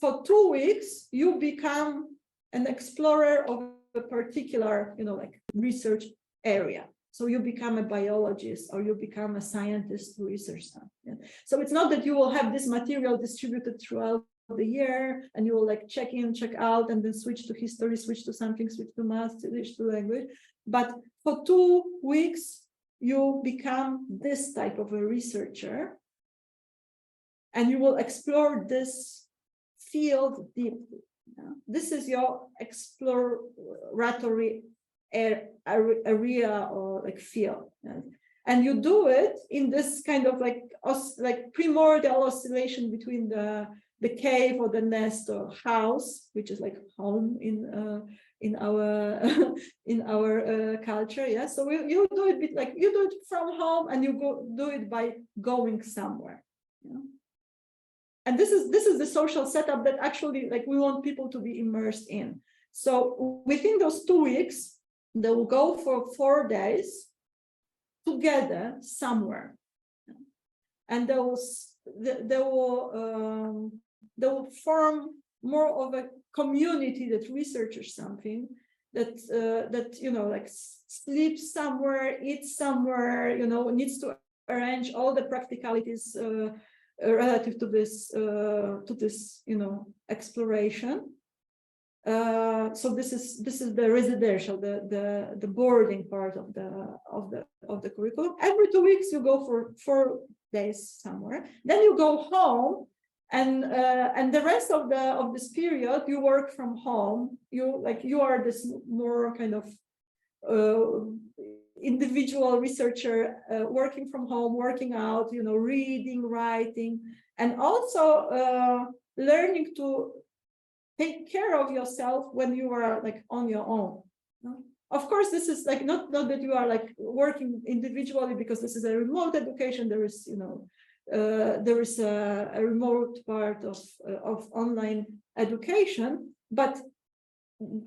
For 2 weeks, you become an explorer of a particular, like research area. So you become a biologist or you become a scientist who researches that. Yeah. So it's not that you will have this material distributed throughout the year and you will like check in, check out, and then switch to history, switch to something, switch to math, switch to language. But for 2 weeks, you become this type of a researcher and you will explore this field deeply. Yeah. This is your exploratory area or like field, yeah. And you do it in this kind of like primordial oscillation between the cave or the nest or house, which is like home in our in our culture, yeah. So you do it bit like you do it from home and you do it by going somewhere, yeah. And this is the social setup that actually like we want people to be immersed in. So within those 2 weeks, they will go for 4 days together somewhere, and they will form more of a community that researches something, that like sleeps somewhere, eats somewhere, needs to arrange all the practicalities relative to this exploration. So this is the residential, the boarding part of the curriculum. Every 2 weeks you go for 4 days somewhere, then you go home, and the rest of this period you work from home. You are this more kind of individual researcher, working from home, working out, reading, writing, and also learning to take care of yourself when you are like on your own. Of course, this is like not that you are like working individually, because this is a remote education. There is a remote part of online education, but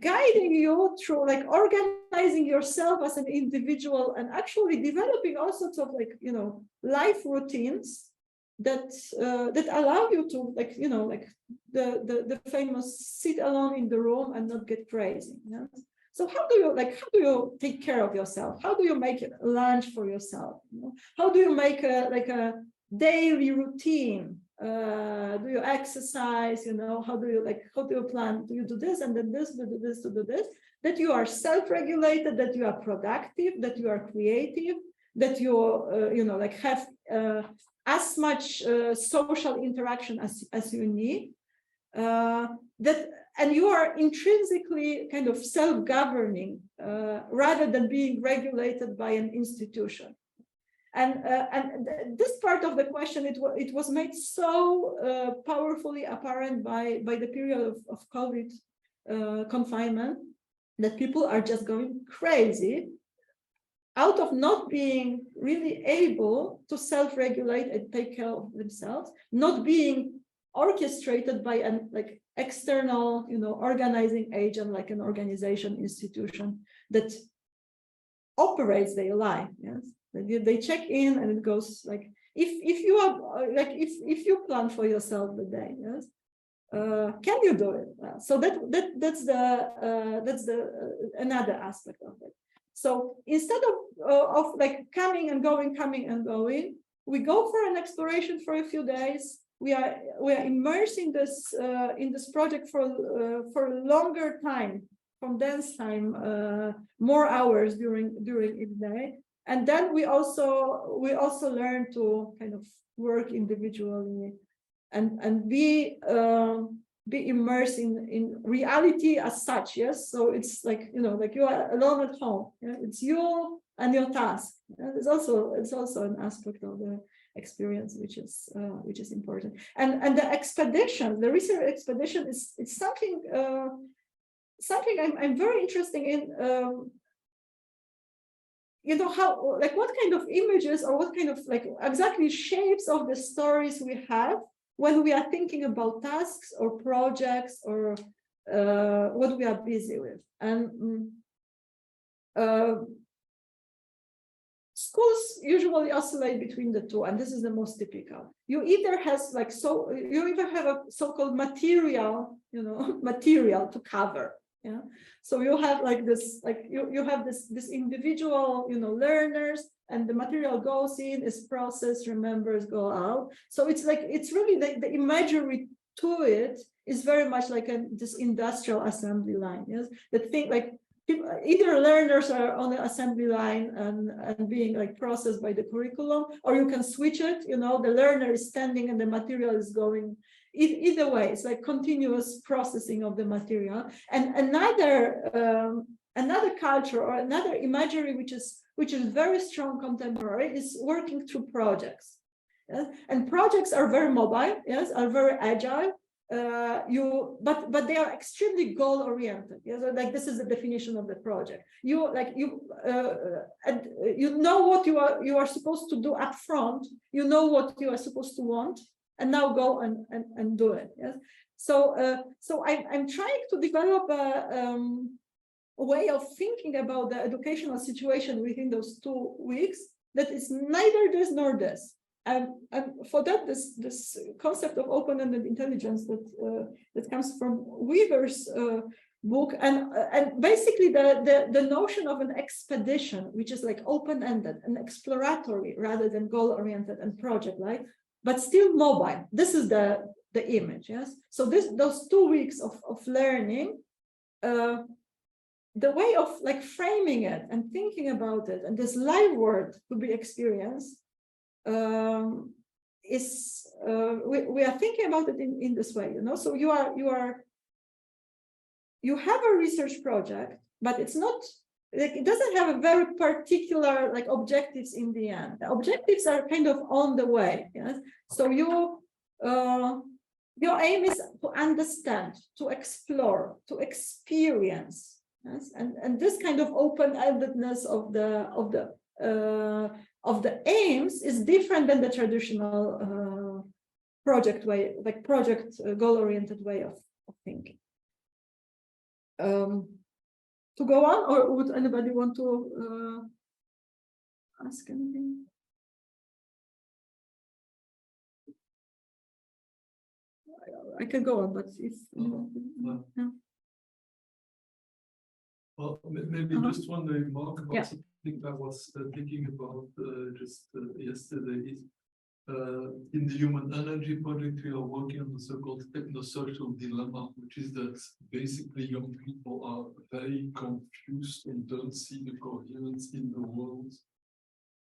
guiding you through like organizing yourself as an individual and actually developing all sorts of like life routines that allow you to like the famous sit alone in the room and not get crazy. Yeah? So how do you take care of yourself? How do you make lunch for yourself? How do you make a daily routine? Do you exercise? How do you plan? Do you do this and then this, do this, do this? That you are self-regulated, that you are productive, that you are creative, that you have as much social interaction as you need. And you are intrinsically kind of self-governing, rather than being regulated by an institution. And this part of the question, it was made so powerfully apparent by the period of COVID confinement, that people are just going crazy out of not being really able to self-regulate and take care of themselves, not being orchestrated by an external, organizing agent, like an organization, institution that operates their life. Yes, they check in and it goes like, if you are if you plan for yourself the day, yes, can you do it? So that's the another aspect of it. So instead of like coming and going, we go for an exploration for a few days. We are immersing this in this project for a longer time, condensed time, more hours during each day, and then we also learn to kind of work individually and be be immersed in reality as such. Yes, so it's like, you know, like you are alone at home. Yeah? It's you and your task. It's also an aspect of the experience which is important. And the expedition, the research expedition is something I'm very interested in. You know, how, like, what kind of images or what kind of, like, exactly shapes of the stories we have when we are thinking about tasks or projects or what we are busy with. And schools usually oscillate between the two, and this is the most typical. You either have a so-called material, you know, material to cover. Yeah, so you have like this, like you have this individual, you know, learners, and the material goes in, is processed, remembers, go out. So it's like, it's really the imagery to it is very much like this industrial assembly line. Yes, the thing, like, either learners are on the assembly line and being like processed by the curriculum, or you can switch it, you know, the learner is standing and the material is going. Either way, it's like continuous processing of the material. And another culture or another imagery which is very strong contemporary is working through projects. Yes? And projects are very mobile, yes, are very agile. But they are extremely goal oriented. Yes? So, like, this is the definition of the project. You know what you are supposed to do up front. You know what you are supposed to want, and now go and do it. Yes. So I'm trying to develop a way of thinking about the educational situation within those 2 weeks that is neither this nor this. And for that, this concept of open-ended intelligence that comes from Weaver's book, and basically the notion of an expedition, which is like open-ended and exploratory rather than goal-oriented and project-like, but still mobile. This is the image. Yes. So those 2 weeks of learning, the way of like framing it and thinking about it, and this live world to be experienced, is we are thinking about it in this way, you know. So you have a research project, but it's not like, it doesn't have a very particular like objectives in the end. The objectives are kind of on the way. Yes. So your aim is to understand, to explore, to experience. Yes. And this kind of open-endedness of the aims is different than the traditional project way, like project goal-oriented way of thinking. To go on, or would anybody want to ask anything? I can go on, but if yeah. Well, maybe just one remark about something I was thinking about just yesterday. Is in the Human Energy Project, we are working on the so-called technosocial dilemma, which is that basically young people are very confused and don't see the coherence in the world.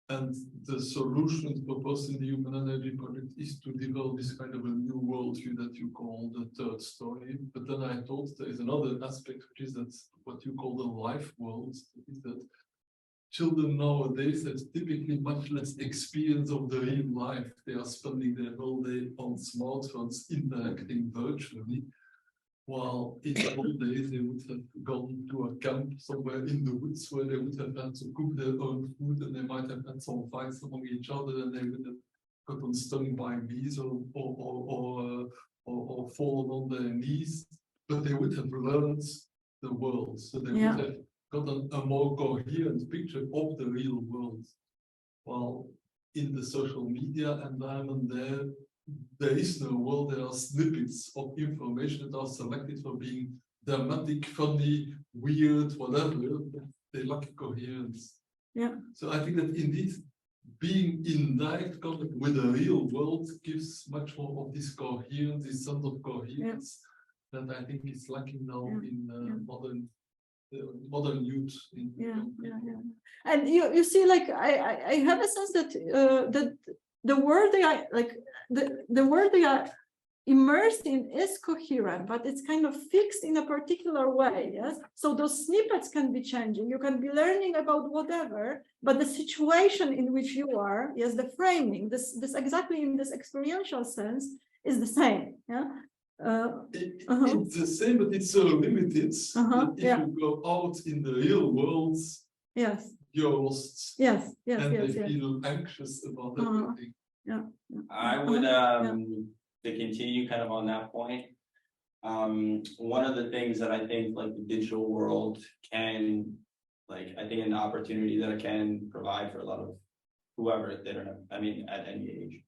And the solution proposed in the Human Energy Project is to develop this kind of a new worldview that you call the third story. But then I thought there is another aspect, which is that what you call the life world, is that children nowadays have typically much less experience of the real life. They are spending their whole day on smartphones interacting virtually, while in the old days they would have gone to a camp somewhere in the woods where they would have had to cook their own food, and they might have had some fights among each other, and they would have gotten stung by bees or fallen on their knees, but they would have learned the world. So they would have gotten a more coherent picture of the real world. While in the social media environment, there is no world. There are snippets of information that are selected for being dramatic, funny, weird, whatever. They lack coherence. Yeah. So I think that indeed being in direct contact with the real world gives much more of this coherence, this sense of coherence that I think is lacking now in modern youth. And you see, like I have a sense that that the word they are like the word they are immersed in is coherent, but it's kind of fixed in a particular way, yes? So those snippets can be changing. You can be learning about whatever, but the situation in which you are, yes, the framing, this exactly in this experiential sense is the same, yeah? It's the same, but it's so limited that if you go out in the real world, yes, you're lost. yes, and they feel anxious about everything. Yeah. I would to continue kind of on that point. One of the things that I think like the digital world can, like I think an opportunity that it can provide for a lot of whoever they don't know, I mean at any age,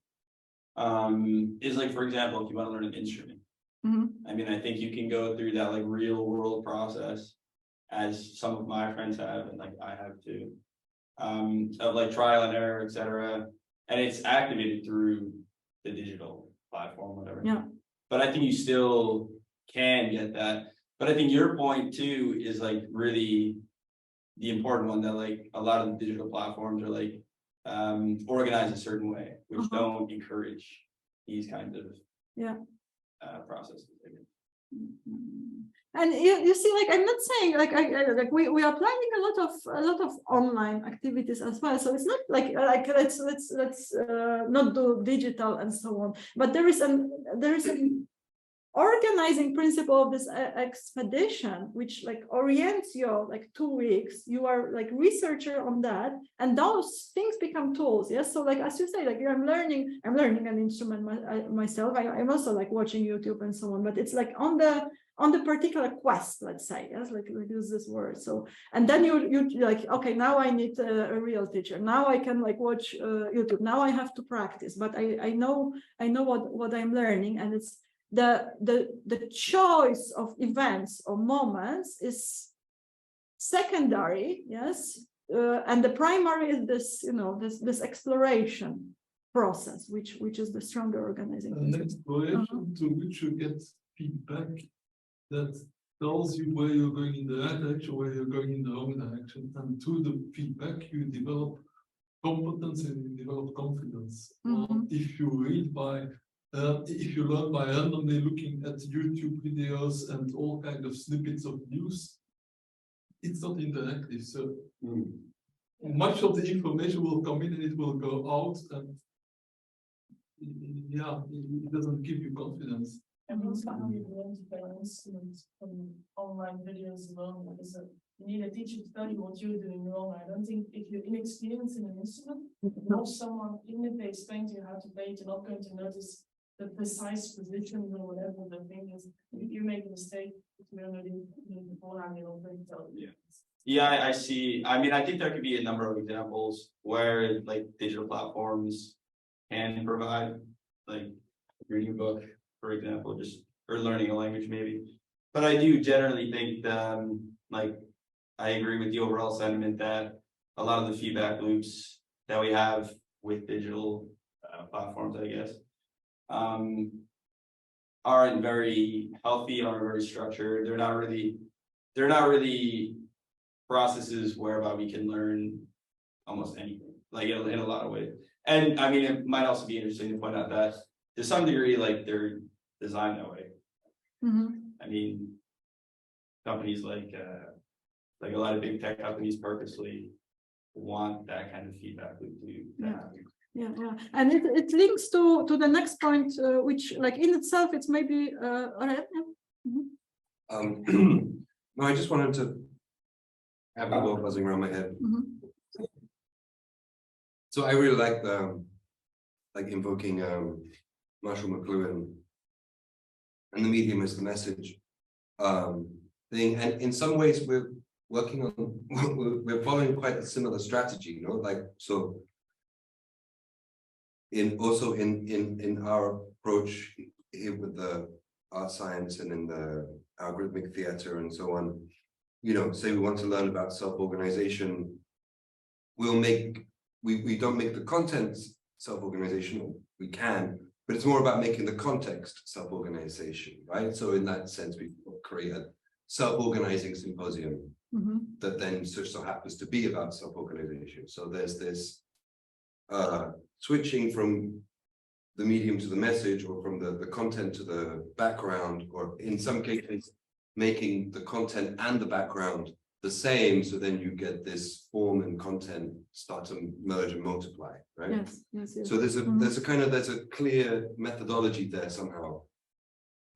is like, for example, if you want to learn an instrument. I mean, I think you can go through that like real world process, as some of my friends have, and like I have too, of like trial and error, etc. And it's activated through the digital platform, whatever. Yeah. But I think you still can get that. But I think your point too is like really the important one, that like a lot of the digital platforms are like organized a certain way, which don't encourage these kinds of processes. And you see, like I'm not saying like like we are planning a lot of online activities as well. So it's not like let's not do digital and so on. But there is an organizing principle of this expedition, which like orients you like 2 weeks. You are like researcher on that, and those things become tools. Yes. So like as you say, like I'm learning an instrument myself. I'm also like watching YouTube and so on. But it's like on the particular quest, let's say, yes, like we use this word. So, and then you like, okay, now I need a real teacher. Now I can like watch YouTube. Now I have to practice, but I know what I'm learning, and it's the choice of events or moments is secondary, yes, and the primary is this, this exploration process, which is the stronger organizing. An exploration to which you get feedback that tells you where you're going in the right direction, where you're going in the wrong direction, and through the feedback you develop competence and you develop confidence. If you read by if you learn by randomly looking at YouTube videos and all kinds of snippets of news, it's not interactive. So much of the information will come in and it will go out, and it doesn't give you confidence. And also how you learn to play an instrument from online videos alone, because you need a teacher to tell you what you're doing wrong. I don't think if you're inexperienced in an instrument, or someone, even if they explain to you how to play it, you're not going to notice the precise positions or whatever the thing is. If you make a mistake, you're not beforehand, you're not going to tell you. Yeah, I see. I mean, I think there could be a number of examples where like digital platforms can provide like reading a book, for example, or learning a language maybe. But I do generally think like I agree with the overall sentiment that a lot of the feedback loops that we have with digital platforms, I guess, aren't very healthy, aren't very structured. They're not really processes whereby we can learn almost anything, like in a lot of ways. And I mean, it might also be interesting to point out that to some degree, like they're designed that way. I mean, companies like a lot of big tech companies purposely want that kind of feedback loop to happen. Yeah, and it links to the next point, which like in itself, it's maybe all right. No, I just wanted to have a ball buzzing around my head. So I really like invoking Marshall McLuhan and the medium is the message thing, and in some ways we're working on we're following quite a similar strategy, like so. In our approach here with the art science and in the algorithmic theater and so on, say we want to learn about self-organization, we don't make the content self-organizational, we can, but it's more about making the context self-organization, right? So in that sense, we create a self-organizing symposium that then so happens to be about self-organization. So there's this switching from the medium to the message, or from the content to the background, or in some cases, making the content and the background the same, so then you get this form and content start to merge and multiply, right? Yes, yes, yes. So there's a clear methodology there somehow.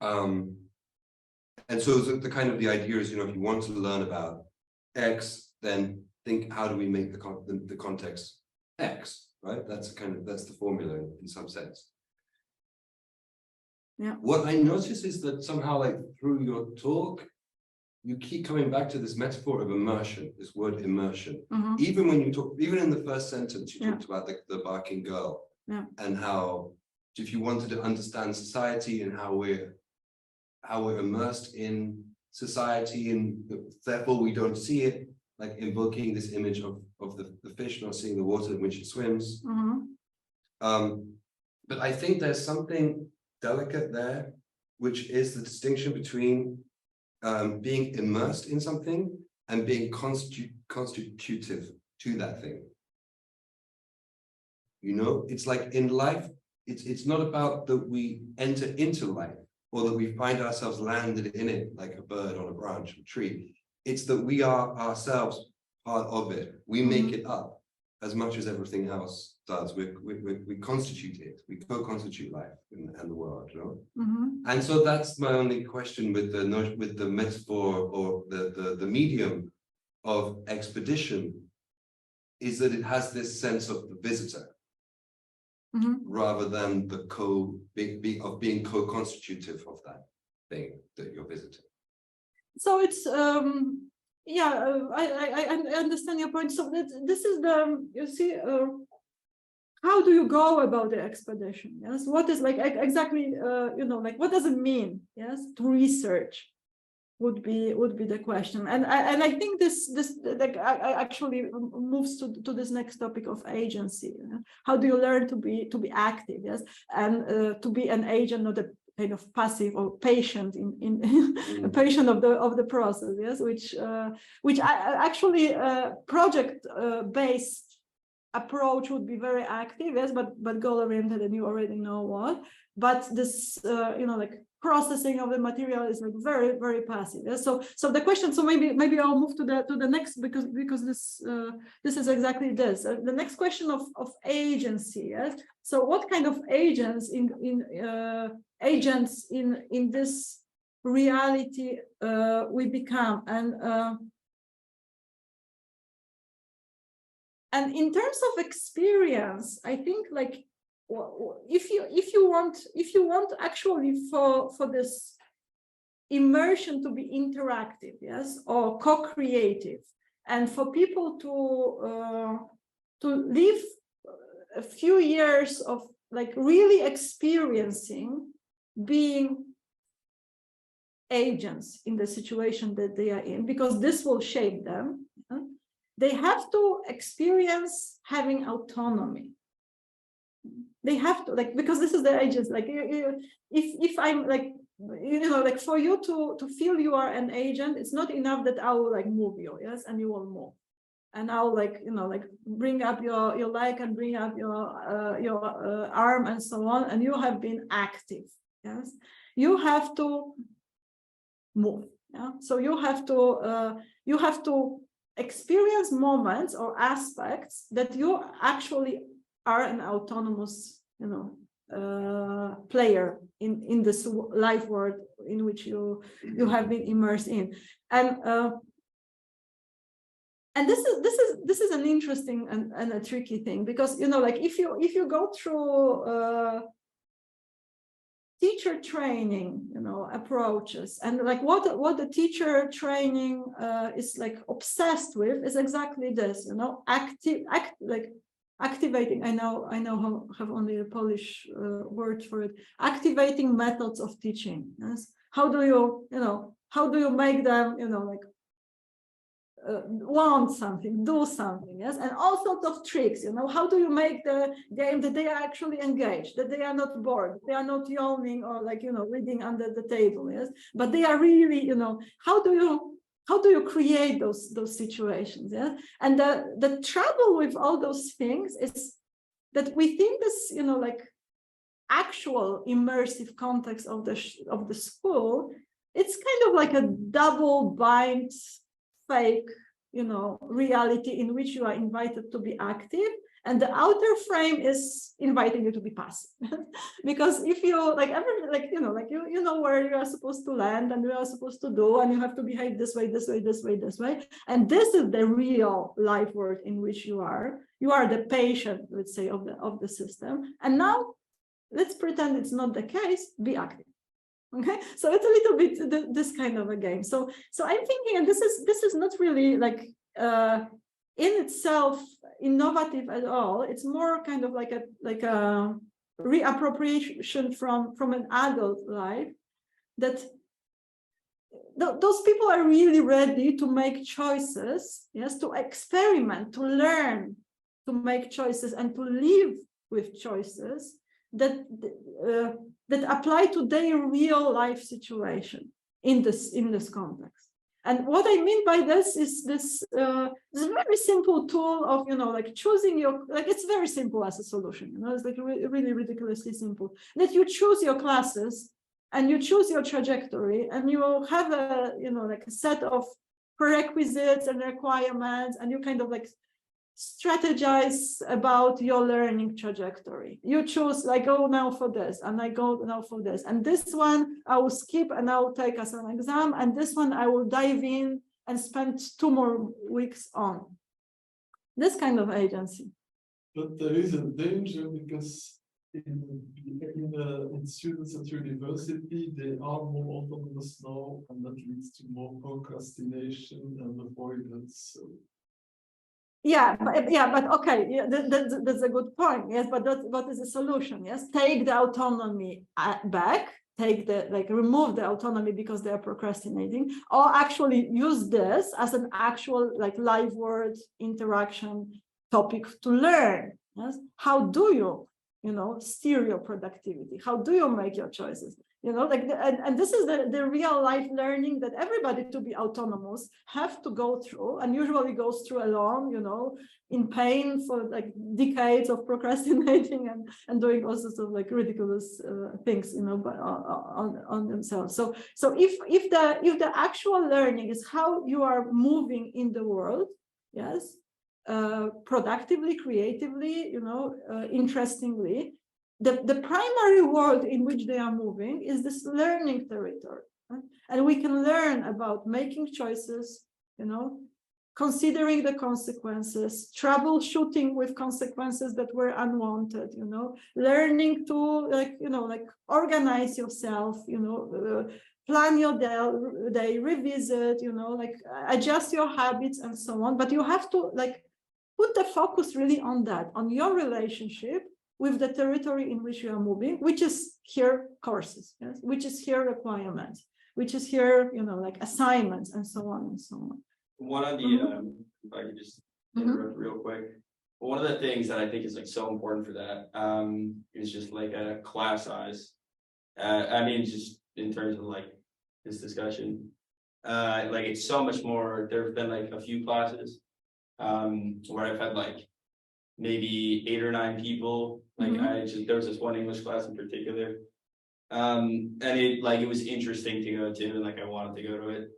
And so the idea is, if you want to learn about X, then think, how do we make the context X, right? That's the formula in some sense. Yeah. What I notice is that somehow, like through your talk, you keep coming back to this metaphor of immersion, this word immersion. Even when you talk, even in the first sentence, you talked about the barking girl, and how if you wanted to understand society and how we're immersed in society, and therefore we don't see it, like invoking this image of the fish not seeing the water in which it swims. But I think there's something delicate there, which is the distinction between being immersed in something and being constitutive to that thing. It's like in life, it's not about that we enter into life, or that we find ourselves landed in it like a bird on a branch of a tree. It's that we are ourselves part of it. We make it up as much as everything else does. We constitute it. We co-constitute life and the world, And so that's my only question with the metaphor, or the medium of expedition, is that it has this sense of the visitor, rather than the being co-constitutive of that thing that you're visiting. So it's I understand your point. So this is how do you go about the expedition? Yes, what is exactly what does it mean? Yes, to research would be the question, and I think this actually moves to this next topic of agency. How do you learn to be active? Yes, and to be an agent, not a kind of passive or patient a patient of the process. Yes, which actually project based approach would be very active, yes, but goal oriented, and you already know what. But this processing of the material is very, very passive. Yes? So the question, so maybe I'll move to the next, because this is exactly this. The next question of agency. Yes. So what kind of agents in this reality we become, and in terms of experience, I think if you want actually for this immersion to be interactive, yes, or co-creative, and for people to live a few years of really experiencing being agents in the situation that they are in, because this will shape them. They have to experience having autonomy. They have to, because this is the agents. If I'm for you to feel you are an agent, it's not enough that I will move you, yes, and you will move, and I'll bring up your leg and bring up your arm and so on, and you have been active, yes. You have to move, yeah. So you have to experience moments or aspects that you actually are an autonomous, player in this life world in which you have been immersed in, and this is an interesting and a tricky thing, because if you go through teacher training, approaches, and what the teacher training is obsessed with is exactly this, activating. I know have only a Polish word for it. Activating methods of teaching. Yes. How do you make them want something, do something, yes, and all sorts of tricks. How do you make the game that they are actually engaged, that they are not bored, they are not yawning or reading under the table, yes, but they are really, how do you create those situations, yeah? And the trouble with all those things is that we think this, actual immersive context of the school, it's kind of like a double bind fake, reality in which you are invited to be active, and the outer frame is inviting you to be passive. Because if you you know where you are supposed to land and you are supposed to do, and you have to behave this way, and this is the real life world in which you are the patient, let's say, of the system. And now let's pretend it's not the case, be active. Okay, so it's a little bit this kind of a game. So I'm thinking, and this is not really like in itself innovative at all. It's more kind of like a reappropriation from an adult life, that those people are really ready to make choices, yes, to experiment, to learn, to make choices, and to live with choices that apply to their real life situation in this context. And what I mean by this is this very simple tool of, like choosing it's very simple as a solution, it's like really ridiculously simple, that you choose your classes and you choose your trajectory, and you have a, like a set of prerequisites and requirements, and you kind of like strategize about your learning trajectory. You choose, I go now for this, and I go now for this, and this one I will skip and I will take as an exam, and this one I will dive in and spend 2 more weeks on. This kind of agency. But there is a danger, because in students at university, they are more autonomous now, and that leads to more procrastination and avoidance. So. Yeah, but okay, yeah, that's a good point. Yes, but what is the solution? Yes, take the autonomy back, remove the autonomy because they are procrastinating, or actually use this as an actual live world interaction topic to learn. Yes, how do you, steer your productivity? How do you make your choices? And this is the real life learning that everybody, to be autonomous, have to go through, and usually goes through alone, in pain for decades of procrastinating and doing all sorts of ridiculous things, on themselves. So if the actual learning is how you are moving in the world, yes, productively, creatively, interestingly, the primary world in which they are moving is this learning territory, right? And we can learn about making choices, considering the consequences, troubleshooting with consequences that were unwanted, learning to organize yourself, plan your day, revisit, adjust your habits and so on. But you have to put the focus really on that, on your relationship with the territory in which you are moving, which is here courses, yes, which is here requirements, which is here, assignments, and so on and so on. One of the, if I could just interrupt real quick, one of the things that I think is so important for that is just a class size. I mean, just in terms of this discussion, it's so much more. There have been a few classes where I've had maybe 8 or 9 people. There was this one English class in particular, and it was interesting to go to, and I wanted to go to it,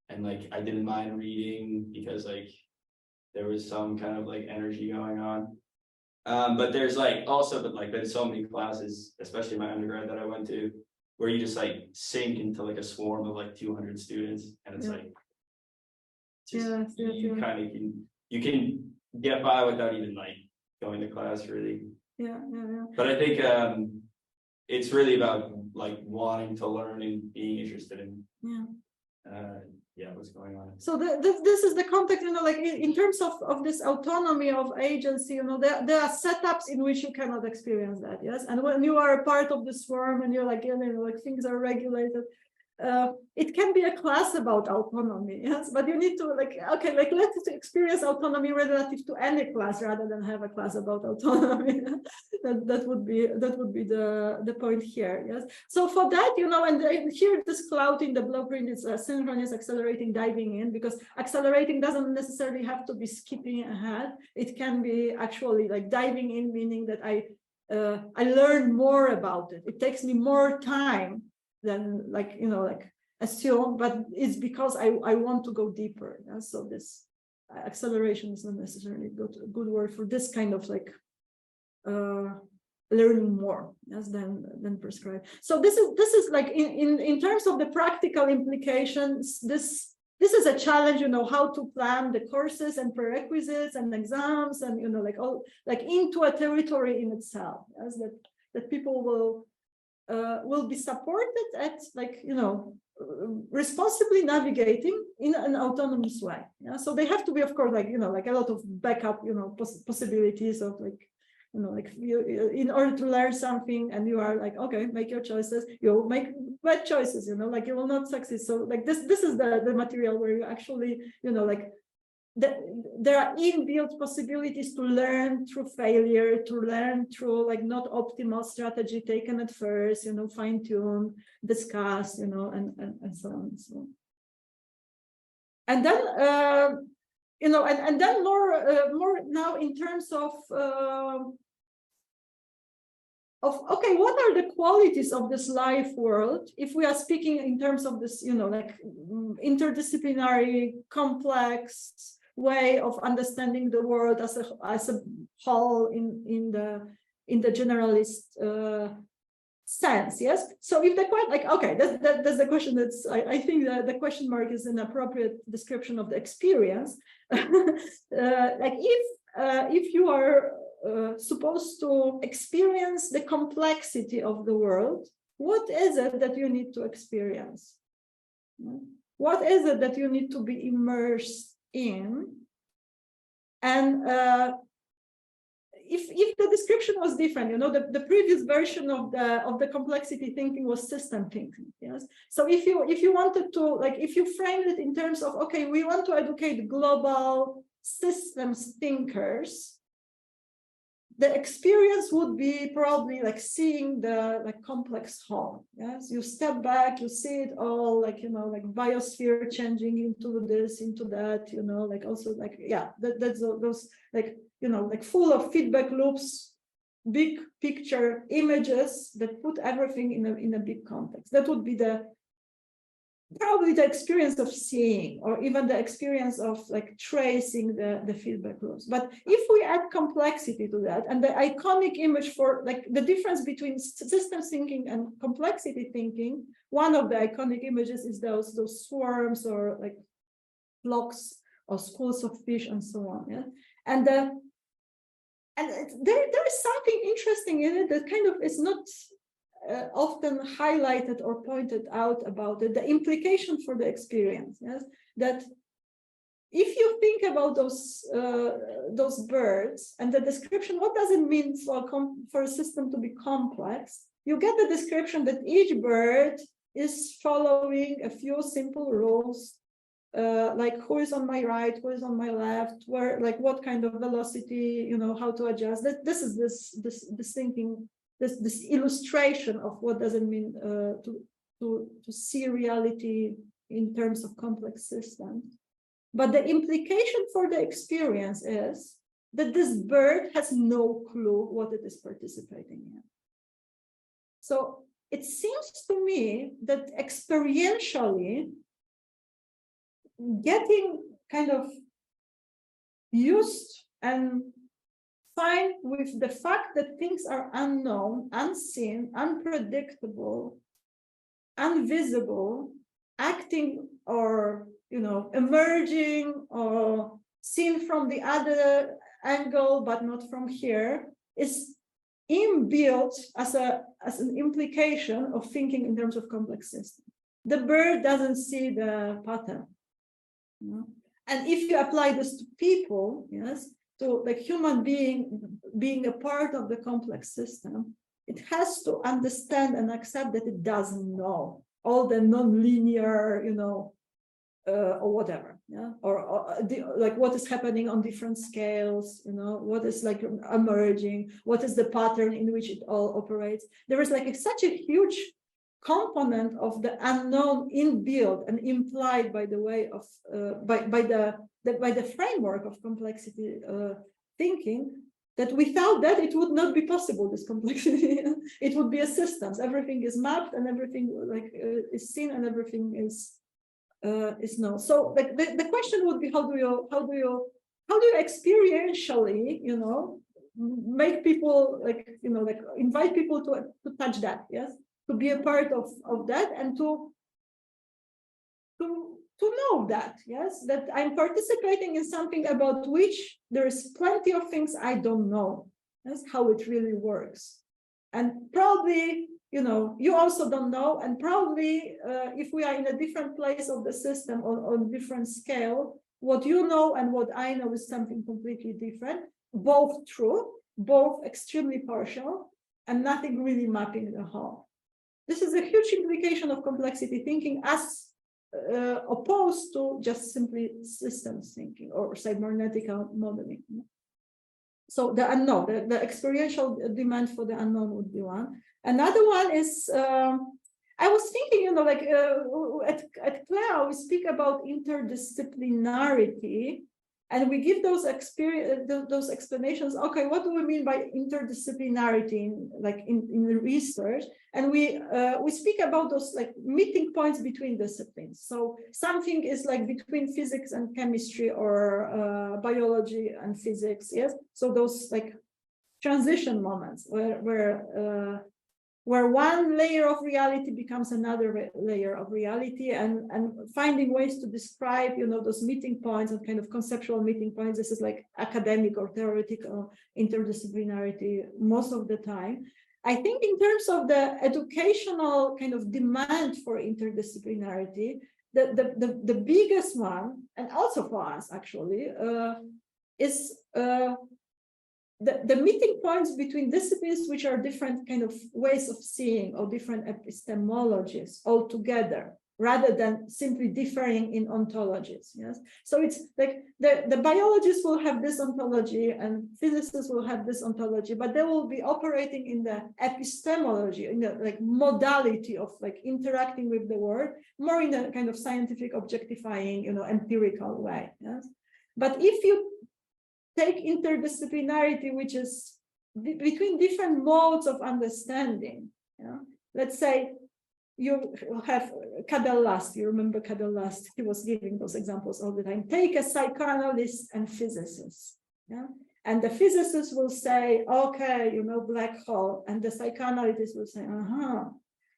and I didn't mind reading because there was some kind of energy going on. But there's been so many classes, especially my undergrad that I went to, where you just sink into a swarm of 200 students, and it's you kind of can get by without even going to class really. Yeah. But I think it's really about wanting to learn and being interested in what's going on. So this is the context, in terms of this autonomy of agency, there are setups in which you cannot experience that, yes. And when you are a part of the swarm and you're things are regulated, it can be a class about autonomy, yes, but you need to let's experience autonomy relative to any class rather than have a class about autonomy. that would be the point here, yes. So for that, and here this cloud in the blueprint is synchronous, accelerating, diving in, because accelerating doesn't necessarily have to be skipping ahead. It can be actually diving in, meaning that I I learn more about it. It takes me more time than assume, but it's because I want to go deeper. Yeah? So this acceleration is not necessarily a good word for this kind of learning more, yes, than prescribed. So this is like in terms of the practical implications, this is a challenge, how to plan the courses and prerequisites and exams and into a territory in itself, yes, that people will be supported at responsibly navigating in an autonomous way. Yeah, so they have to be, of course, a lot of backup, possibilities of in order to learn something, and you are okay, make your choices. You'll make bad choices, you will not succeed. So this is the material where you actually, there are inbuilt possibilities to learn through failure, to learn through not optimal strategy taken at first, fine tune, discuss, and so on and so on. And then and then more now in terms of okay, what are the qualities of this life world if we are speaking in terms of this interdisciplinary, complex way of understanding the world as a whole in the generalist sense? Yes. So if the question, okay, that's the question. That's I think the question mark is an appropriate description of the experience. If you are supposed to experience the complexity of the world, what is it that you need to experience? What is it that you need to be immersed in? And if the description was different, the previous version of the complexity thinking was system thinking. Yes. So if you wanted to, if you framed it in terms of, okay, we want to educate global systems thinkers, the experience would be probably seeing the complex whole. Yes, you step back, you see it all, biosphere changing into this, into that, also yeah, that's those full of feedback loops, big picture images that put everything in a big context. That would be probably the experience of seeing, or even the experience of tracing the feedback loops. But if we add complexity to that, and the iconic image for the difference between systems thinking and complexity thinking, one of the iconic images is those swarms or flocks or schools of fish and so on. Yeah, and there is something interesting in it that kind of is not often highlighted or pointed out about it, the implication for the experience. Yes, that if you think about those birds and the description, what does it mean for a system to be complex? You get the description that each bird is following a few simple rules, who is on my right, who is on my left, where, what kind of velocity, how to adjust. This is this thinking. This illustration of what does it mean to see reality in terms of complex systems. But the implication for the experience is that this bird has no clue what it is participating in. So it seems to me that experientially getting kind of used and fine with the fact that things are unknown, unseen, unpredictable, invisible, acting or emerging or seen from the other angle but not from here, is inbuilt as an implication of thinking in terms of complex systems. The bird doesn't see the pattern. And if you apply this to people, yes, to human being a part of the complex system, it has to understand and accept that it doesn't know all the non-linear, or whatever, yeah, or what is happening on different scales, what is emerging, what is the pattern in which it all operates. There is such a huge component of the unknown inbuilt and implied by the way of by the framework of complexity thinking, that without that, it would not be possible, this complexity. It would be a systems. Everything is mapped and everything like is seen and everything is known. So like the question would be, how do you experientially, you know, make people like, you know, like invite people to touch that, yes, to be a part of that and to know that, yes, that I'm participating in something about which there is plenty of things I don't know. That's how it really works. And probably, you know, you also don't know, and probably if we are in a different place of the system or on different scale, what you know and what I know is something completely different, both true, both extremely partial, and nothing really mapping the whole. This is a huge implication of complexity thinking as opposed to just simply systems thinking or cybernetical modeling. So the unknown, the experiential demand for the unknown would be one. Another one is, I was thinking, you know, like at CLEA, we speak about interdisciplinarity, and we give those explanations. Okay, what do we mean by interdisciplinarity in research? And we speak about those like meeting points between disciplines. So something is like between physics and chemistry, or biology and physics. Yes. So those like transition moments where one layer of reality becomes another layer of reality, and finding ways to describe, you know, those meeting points and kind of conceptual meeting points. This is like academic or theoretical interdisciplinarity most of the time. I think in terms of the educational kind of demand for interdisciplinarity, the biggest one, and also for us actually, is the meeting points between disciplines which are different kind of ways of seeing or different epistemologies altogether, rather than simply differing in ontologies. Yes, so it's like the biologists will have this ontology and physicists will have this ontology, but they will be operating in the epistemology, in the like modality of like interacting with the world, more in a kind of scientific, objectifying, you know, empirical way. Yes, but if you take interdisciplinarity, which is between different modes of understanding, you know, let's say you have Cadell Last. You remember Cadell Last? He was giving those examples all the time. Take a psychoanalyst and physicist, yeah, and the physicist will say, okay, you know, black hole, and the psychoanalyst will say,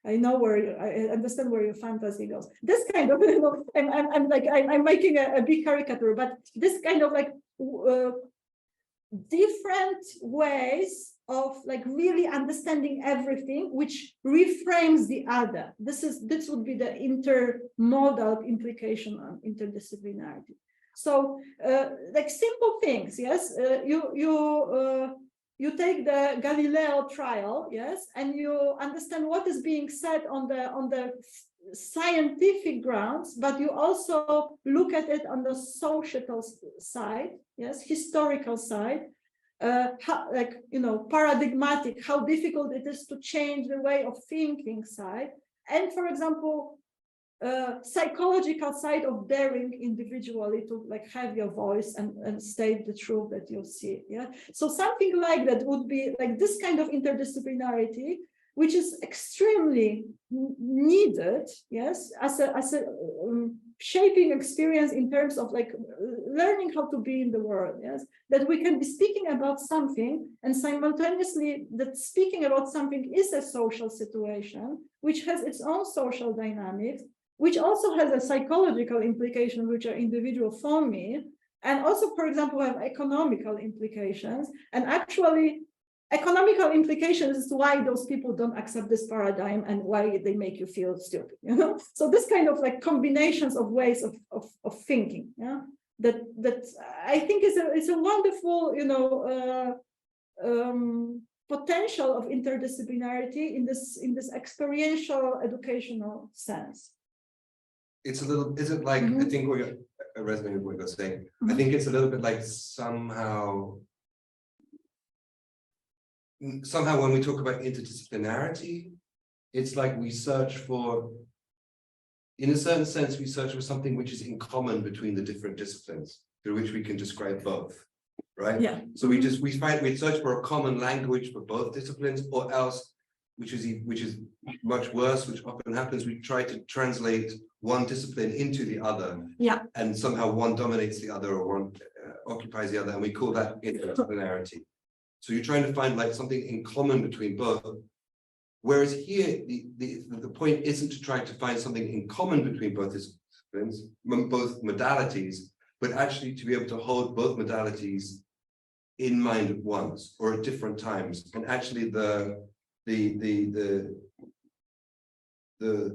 I know I understand where your fantasy goes. This kind of, you know, I'm making a big caricature, but this kind of like different ways of like really understanding everything, which reframes the other. This would be the intermodal implication on interdisciplinarity. So like simple things, yes, you take the Galileo trial, yes, and you understand what is being said on the scientific grounds, but you also look at it on the societal side, yes, historical side, how, like, you know, paradigmatic, how difficult it is to change the way of thinking side, and for example, psychological side of daring individually to like have your voice and state the truth that you see. Yeah, so something like that would be like this kind of interdisciplinarity, which is extremely needed, yes, as a shaping experience in terms of like learning how to be in the world, yes, that we can be speaking about something and simultaneously that speaking about something is a social situation, which has its own social dynamics, which also has a psychological implication, which are individual for me, and also, for example, have economical implications, and actually economical implications is why those people don't accept this paradigm and why they make you feel stupid, you know. So this kind of like combinations of ways of thinking, yeah, that I think is a wonderful, you know, potential of interdisciplinarity in this experiential educational sense. It's a little, is it like, I think we're resonating with what you're saying. I think it's a little bit like somehow when we talk about interdisciplinarity, it's like we search for, in a certain sense, we search for something which is in common between the different disciplines through which we can describe both. right? Yeah. So we search for a common language for both disciplines, or else, which is much worse, which often happens, we try to translate one discipline into the other. Yeah. And somehow one dominates the other, or one occupies the other, and we call that interdisciplinarity. So you're trying to find like something in common between both. Whereas here, the point isn't to try to find something in common between both disciplines, both modalities, but actually to be able to hold both modalities in mind at once or at different times. And actually the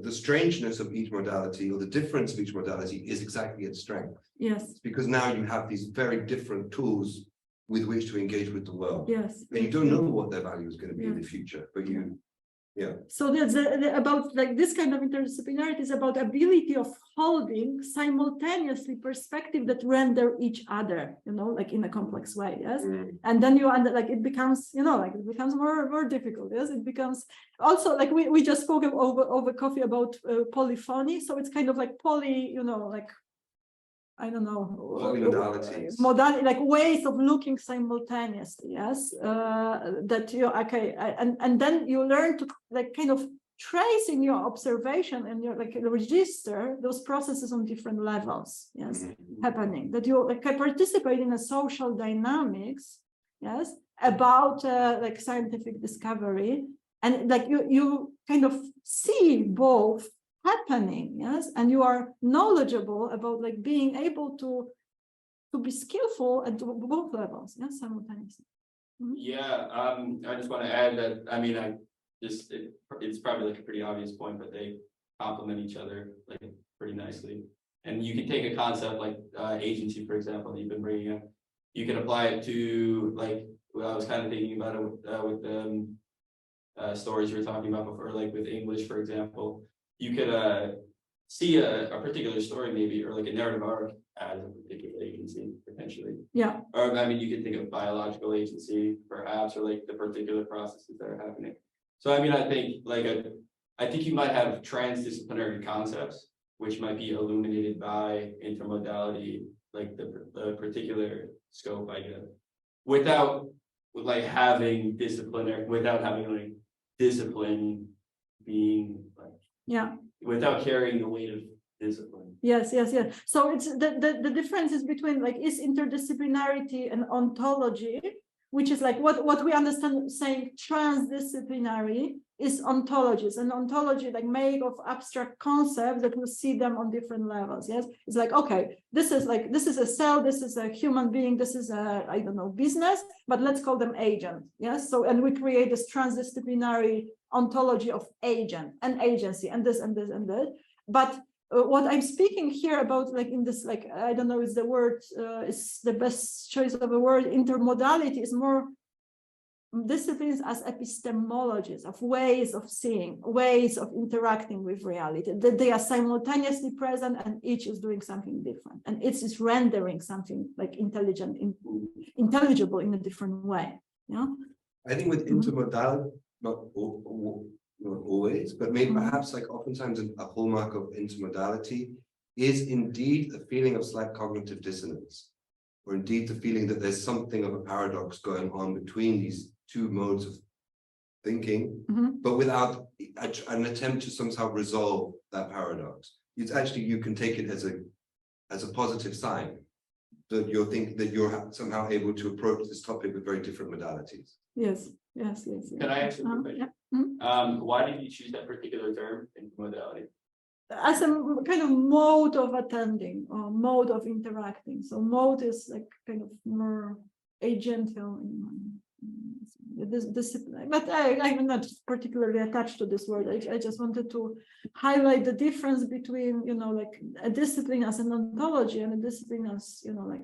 strangeness of each modality, or the difference of each modality, is exactly its strength. Yes. Because now you have these very different tools with which to engage with the world. Yes. And you don't know what their value is going to be in Yeah. the future, but you, yeah. So that's about like this kind of interdisciplinarity is about ability of holding simultaneously perspective that render each other, like in a complex way, yes. And then it becomes, it becomes more difficult, yes. It becomes also like we just spoke over coffee about polyphony, so it's kind of like I don't know, Modalities. Modality, like ways of looking simultaneously, yes. And then you learn to like kind of trace in your observation and your register those processes on different levels, yes, happening. That you participate in a social dynamics, yes, about scientific discovery, and like you kind of see both happening, yes, and you are knowledgeable about like being able to be skillful at both levels, yes, simultaneously. Yeah, I just want to add that, I mean, it's probably like a pretty obvious point, but they complement each other like pretty nicely. And you can take a concept like agency, for example, that you've been bringing up. You can apply it to like, I was kind of thinking about it with stories you were talking about before, like with English, for example. You could see a particular story maybe, or like a narrative arc as a particular agency, potentially. Yeah. Or I mean, you could think of biological agency, perhaps, or like the particular processes that are happening. So I mean, I think you might have transdisciplinary concepts, which might be illuminated by intermodality, like the particular scope, I guess, without having discipline being like, yeah, without carrying the weight of discipline. Yes. So it's the difference is between like is interdisciplinarity and ontology, which is like what we understand saying transdisciplinary is ontologies, and ontology like made of abstract concepts that we see them on different levels. Yes, it's like, okay, this is a cell, this is a human being, this is a, I don't know, business, but let's call them agent. Yes, so and we create this transdisciplinary ontology of agent and agency and this and this and that. But what I'm speaking here about, like in this, like, I don't know, is the word, is the best choice of a word, intermodality is more disciplines as epistemologies of ways of seeing, ways of interacting with reality, that they are simultaneously present and each is doing something different. And it is rendering something like intelligible in a different way. Yeah. I think with intermodality, not always, but maybe perhaps like oftentimes a hallmark of intermodality is indeed a feeling of slight cognitive dissonance, or indeed the feeling that there's something of a paradox going on between these two modes of thinking, but without an attempt to somehow resolve that paradox. It's actually, you can take it as a positive sign that you're somehow able to approach this topic with very different modalities. Yes. Can I ask you a question? Why did you choose that particular term, intermodality? As a kind of mode of attending or mode of interacting. So mode is like kind of more agential in this discipline, but I'm not particularly attached to this word. I just wanted to highlight the difference between, like a discipline as an ontology and a discipline as, like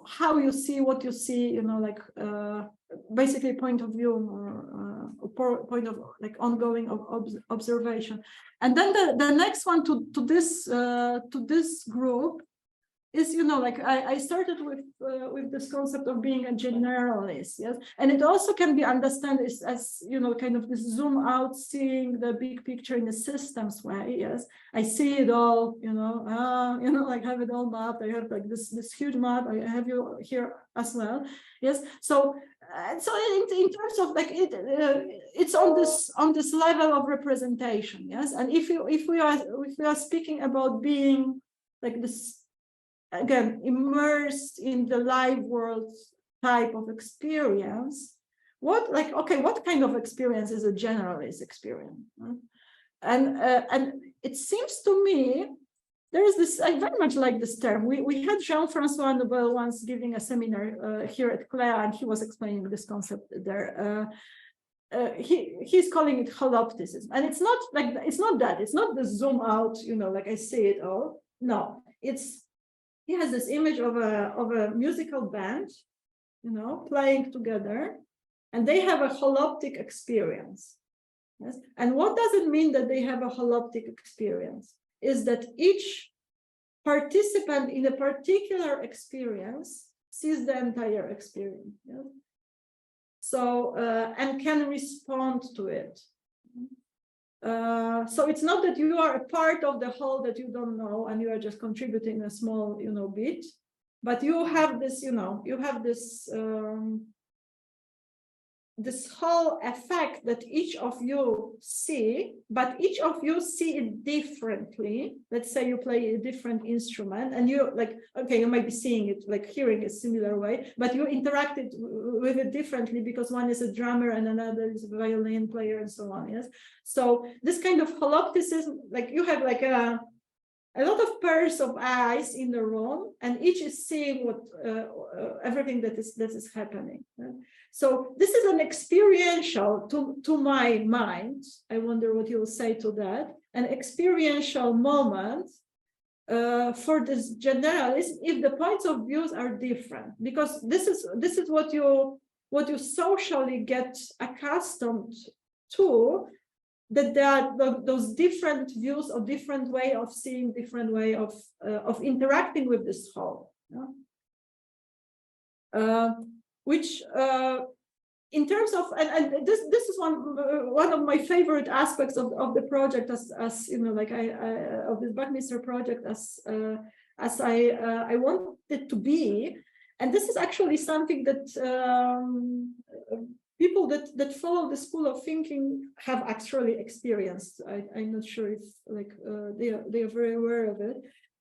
how you see what you see, like basically point of view or point of like ongoing observation. And then the next one to this group is, you know, like I started with this concept of being a generalist, yes, and it also can be understood as you know, kind of this zoom out, seeing the big picture in a systems way. Yes, I see it all, you know, like have it all mapped. I have like this huge map. I have you here as well. Yes, so in terms of like it's on this level of representation. Yes, and if we are speaking about being like this, again, immersed in the live world type of experience, what kind of experience is a generalist experience? And it seems to me there is this, I very much like this term. We had Jean-Francois Nobel once giving a seminar here at CLEA, and he was explaining this concept there. He's calling it holopticism, and it's not the zoom out, you know, like I see it all. No, he has this image of a musical band, you know, playing together, and they have a holoptic experience. Yes, and what does it mean that they have a holoptic experience? Is that each participant in a particular experience sees the entire experience. Yes? So and can respond to it. So it's not that you are a part of the whole that you don't know and you are just contributing a small, you know, bit, but you have this, you know, you have this this whole effect that each of you see, but each of you see it differently. Let's say you play a different instrument and you like, okay, you might be seeing it, like hearing a similar way, but you interacted with it differently because one is a drummer and another is a violin player and so on. Yes. So this kind of holopticism, like you have like a lot of pairs of eyes in the room, and each is seeing what everything that is happening. Right? So this is an experiential, to my mind, I wonder what you'll say to that, an experiential moment for this generalist if the points of views are different, because this is what you socially get accustomed to, that there are those different views or different way of seeing, different way of interacting with this whole. Yeah? Which in terms of, and this is one of my favorite aspects of the project, as you know, like of this Buckminster project, as I want it to be. And this is actually something that people that follow the school of thinking have actually experienced. I'm not sure if like they are very aware of it.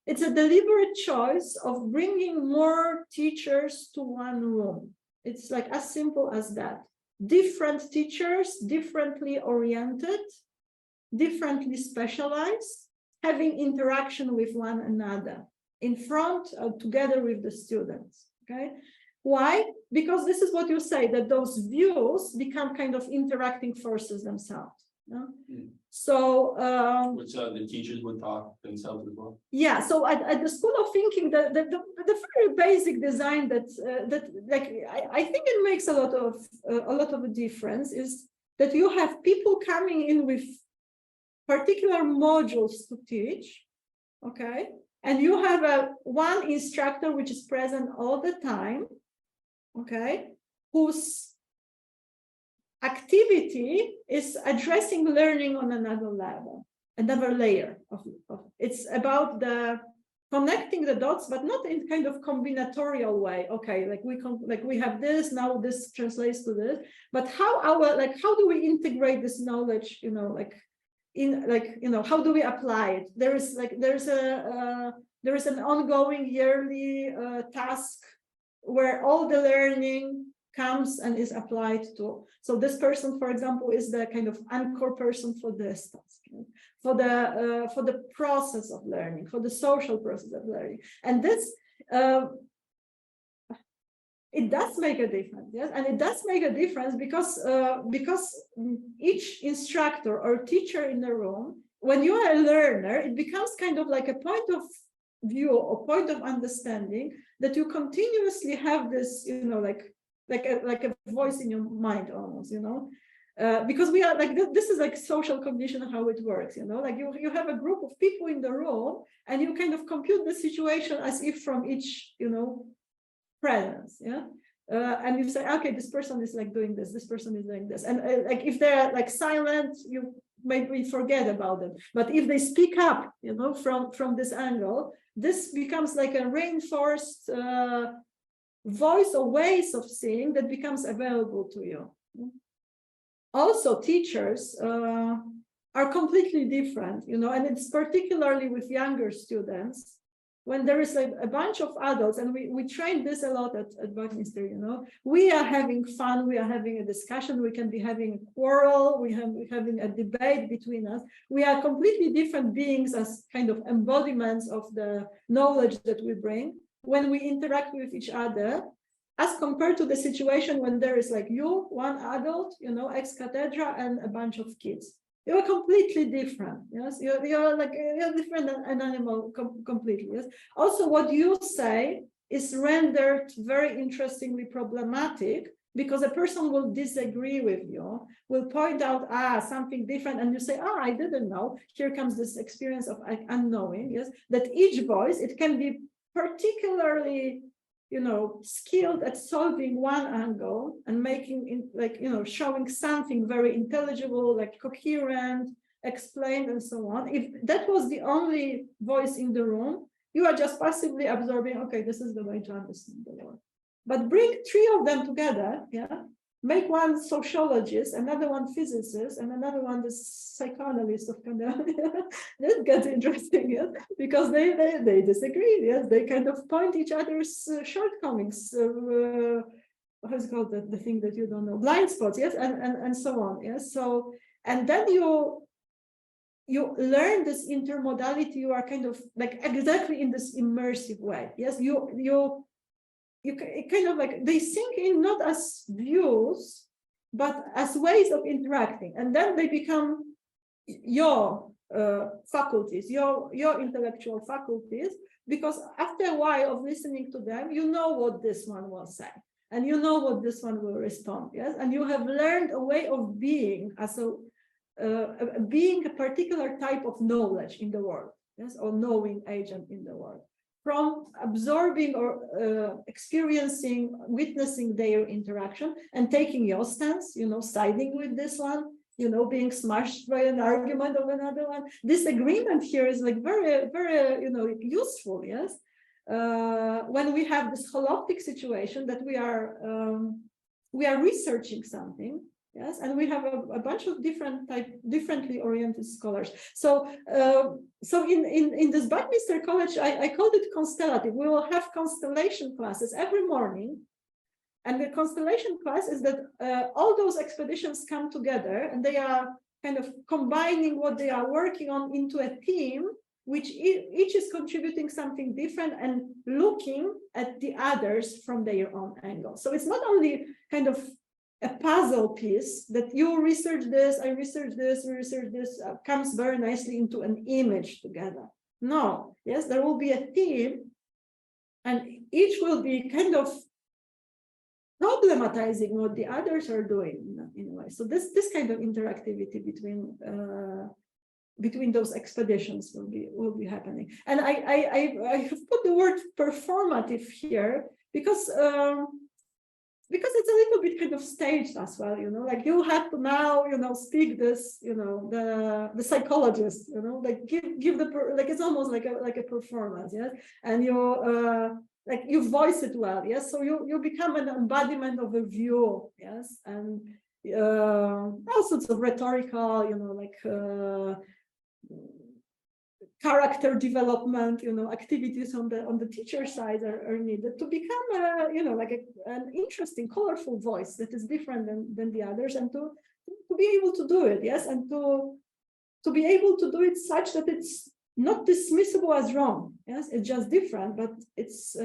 It's a deliberate choice of bringing more teachers to one room. It's like as simple as that. Different teachers, differently oriented, differently specialized, having interaction with one another in front together with the students. Okay. Why? Because this is what you say, that those views become kind of interacting forces themselves. Yeah? So which the teachers would talk themselves as well. Yeah. So at the School of Thinking, the very basic design that like I think it makes a lot of a difference is that you have people coming in with particular modules to teach. Okay, and you have one instructor which is present all the time. Okay, whose activity is addressing learning on another level, another layer of it's about the connecting the dots, but not in kind of combinatorial way. Okay, like we have this, now this translates to this, but how do we integrate this knowledge, you know, like in like, you know, how do we apply it? There is an ongoing yearly task where all the learning comes and is applied to. So this person, for example, is the kind of anchor person for this task, for the process of learning, for the social process of learning. And this, it does make a difference, yes? And it does make a difference because each instructor or teacher in the room, when you are a learner, it becomes kind of like a point of view or point of understanding that you continuously have this, you know, like a voice in your mind almost, you know, because we are like, this is like social condition how it works, you know, like you have a group of people in the room and you kind of compute the situation as if from each, you know, presence, yeah. And you say, okay, this person is like doing this, this person is doing this, and like if they're like silent, you maybe forget about it. But if they speak up, you know, from this angle, this becomes like a reinforced voice or ways of seeing that becomes available to you. Also, teachers are completely different, you know, and it's particularly with younger students. When there is like a bunch of adults, and we train this a lot at Buckminster, you know, we are having fun, we are having a discussion, we can be having a quarrel, we're having a debate between us. We are completely different beings as kind of embodiments of the knowledge that we bring when we interact with each other, as compared to the situation when there is like you, one adult, you know, ex cathedra, and a bunch of kids. You're completely different. Yes, you're like you're different than an animal completely. Yes. Also, what you say is rendered very interestingly problematic because a person will disagree with you, will point out something different, and you say, I didn't know. Here comes this experience of unknowing. Yes, that each voice, it can be particularly, you know, skilled at solving one angle and making it like, you know, showing something very intelligible, like coherent, explained, and so on. If that was the only voice in the room, you are just passively absorbing, okay, this is the way to understand the world. But bring three of them together, yeah, make one sociologist, another one physicist, and another one the psychoanalyst of kind of that gets interesting, yes, because they disagree, yes, they kind of point each other's shortcomings, how's it called, the thing that you don't know, blind spots, yes, and so on, yes. So, and then you learn this intermodality. You are kind of like exactly in this immersive way, yes. You kind of like, they sink in not as views, but as ways of interacting. And then they become your faculties, your intellectual faculties, because after a while of listening to them, you know what this one will say, and you know what this one will respond, yes? And you have learned a way of being as being a particular type of knowledge in the world, yes, or knowing agent in the world, from absorbing or experiencing, witnessing their interaction and taking your stance, you know, siding with this one, you know, being smashed by an argument of another one. This agreement here is like very, very, you know, useful, yes? When we have this holoptic situation that we are researching something, yes, and we have a bunch of differently oriented scholars. So, so in this Buckminster College, I called it constellative. We will have constellation classes every morning, and the constellation class is that all those expeditions come together, and they are kind of combining what they are working on into a theme, which each is contributing something different and looking at the others from their own angle. So it's not only kind of a puzzle piece that you research this, I research this, we research this, comes very nicely into an image together. No, yes, there will be a theme, and each will be kind of problematizing what the others are doing in a way. So this kind of interactivity between those expeditions will be happening. And I have put the word performative here because it's a little bit kind of staged as well, you know, like you have to now, you know, speak this, you know, the psychologist, you know, like give the like it's almost like a performance, yes, and you like you voice it well, yes, so you become an embodiment of a view, yes, and all sorts of rhetorical, you know, like character development, you know, activities on the teacher side are needed to become you know, like an interesting, colorful voice that is different than the others, and to be able to do it, yes, and to be able to do it such that it's not dismissible as wrong, yes, it's just different, but it's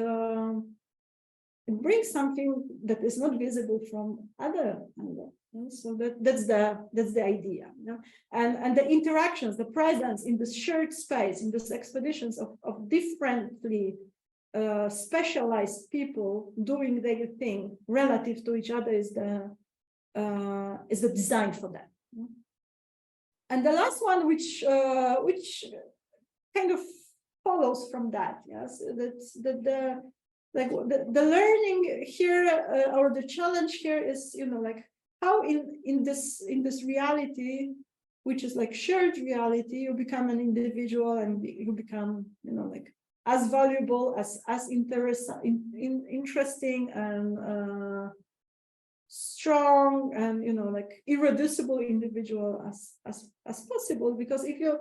it brings something that is not visible from other angles. So that's the idea, you know? And the interactions, the presence in this shared space, in these expeditions of differently specialized people doing their thing relative to each other design for that. And the last one, which kind of follows from that, yes, the learning here or the challenge here is, like how in this reality, which is like shared reality, you become an individual and you become, like as valuable, as interesting and strong and like irreducible individual as possible. Because if you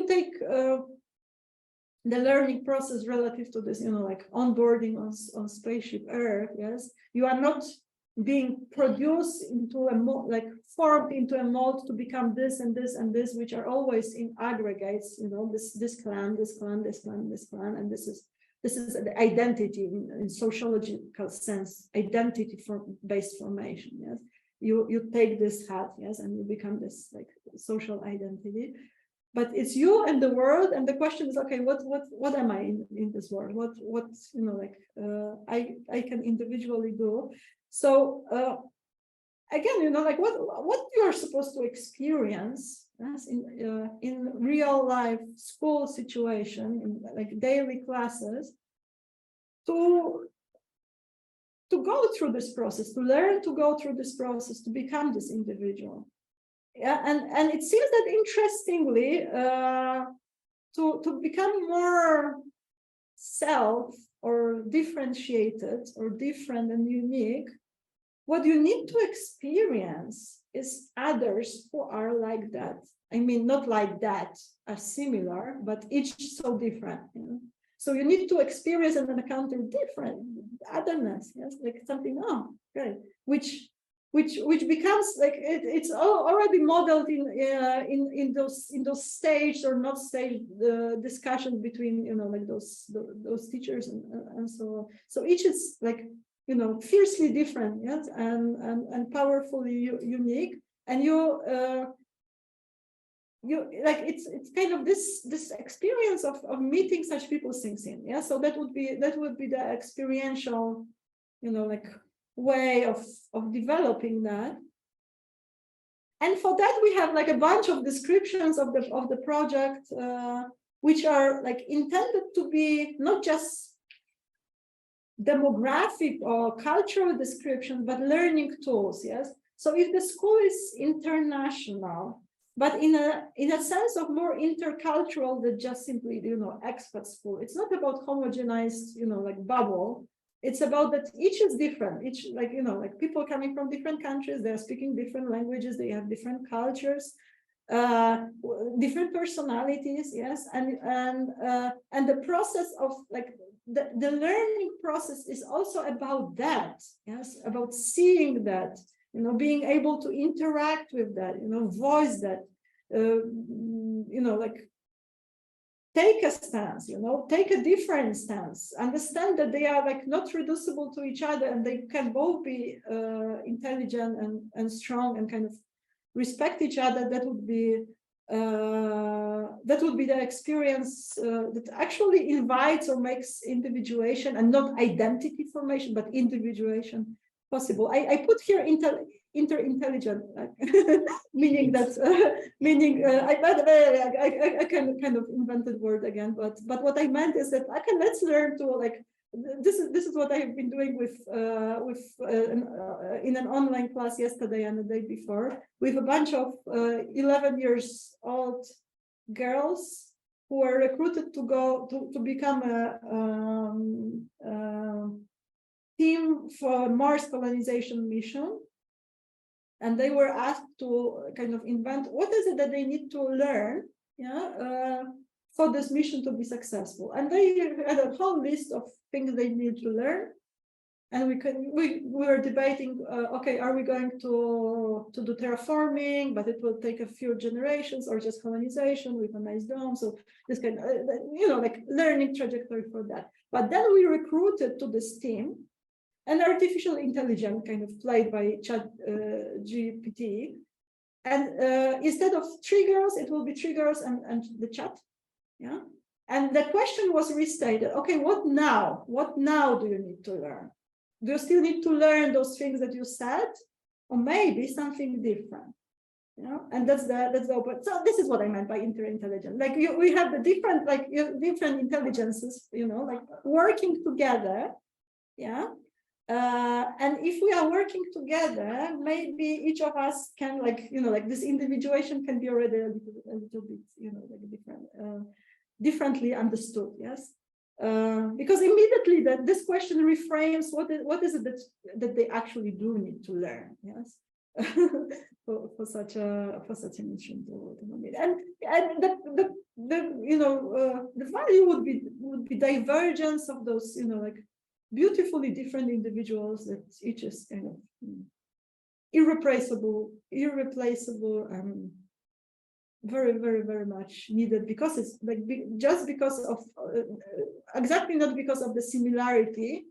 take the learning process relative to this, like onboarding on spaceship Earth, yes, you are not being produced into a mold, like formed into a mold to become this and this and this, which are always in aggregates, this clan, this clan, this clan, this clan, and this is the identity in sociological sense, identity based formation. Yes, you take this hat, yes, and you become this like social identity. But it's you and the world, and the question is, okay, what am I in this world? What I can individually do. So again, like what you are supposed to experience, yes, in real life school situation, in like daily classes, to go through this process, to learn to go through this process, to become this individual. Yeah, and it seems that interestingly, to become more self or differentiated or different and unique, what you need to experience is others who are like that. I mean, not like that, are similar, but each so different. So you need to experience and encounter different otherness. Yes, like something. Oh, great. Which becomes like it's already modeled in those staged or not staged discussions between like those teachers and so on. So each is like fiercely different, yes, and powerfully unique, and you like it's kind of this experience of meeting such people sinks in. Yeah, so that would be the experiential like way of developing that. And for that we have like a bunch of descriptions of the project, which are like intended to be not just demographic or cultural description, but learning tools. Yes, so if the school is international, but in a sense of more intercultural than just simply expat school, it's not about homogenized like bubble. It's about that each is different. Each like like people coming from different countries, they're speaking different languages, they have different cultures, different personalities. Yes, and the process of like the learning process is also about that. Yes, about seeing that, being able to interact with that, voice that, like take a stance, take a different stance, understand that they are like not reducible to each other, and they can both be intelligent and strong and kind of respect each other. That would be the experience that actually invites or makes individuation and not identity formation, but individuation possible. I put here interintelligent, meaning that by the way, I kind of invented word again, but what I meant is that let's learn to like this is what I have been doing with in an online class yesterday and the day before with a bunch of 11 years old girls who were recruited to go to become a team for Mars colonization mission. And they were asked to kind of invent what is it that they need to learn, for this mission to be successful. And they had a whole list of things they need to learn. And we were debating, okay, are we going to do terraforming, but it will take a few generations, or just colonization with a nice dome. So this kind of, like learning trajectory for that. But then we recruited to this team an artificial intelligence kind of played by ChatGPT. And instead of 3 girls, it will be 3 girls and the chat. Yeah. And the question was restated. Okay, what now? What now do you need to learn? do you still need to learn those things that you said, or maybe something different? And that's the open. So this is what I meant by interintelligent. Like we have the different different intelligences, like working together. Yeah. And if we are working together, maybe each of us can this individuation can be already a little bit, different, differently understood. Yes. Because immediately this question reframes what is it that they actually do need to learn. Yes. for such an mission and the value would be divergence of those beautifully different individuals that each is kind of irreplaceable and very, very, very much needed, because it's like just because of exactly not because of the similarity,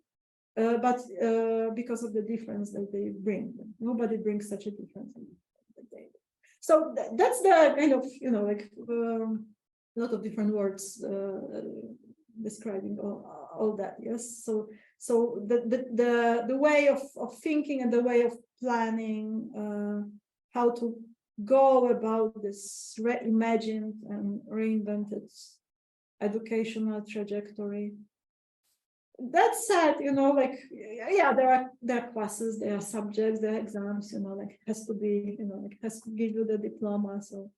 but because of the difference that they bring. Nobody brings such a difference. So that's the kind of a lot of different words describing all that. Yes. So the way of thinking and the way of planning how to go about this reimagined and reinvented educational trajectory. That said, there are classes, there are subjects, there are exams, it has to be, it has to give you the diploma. So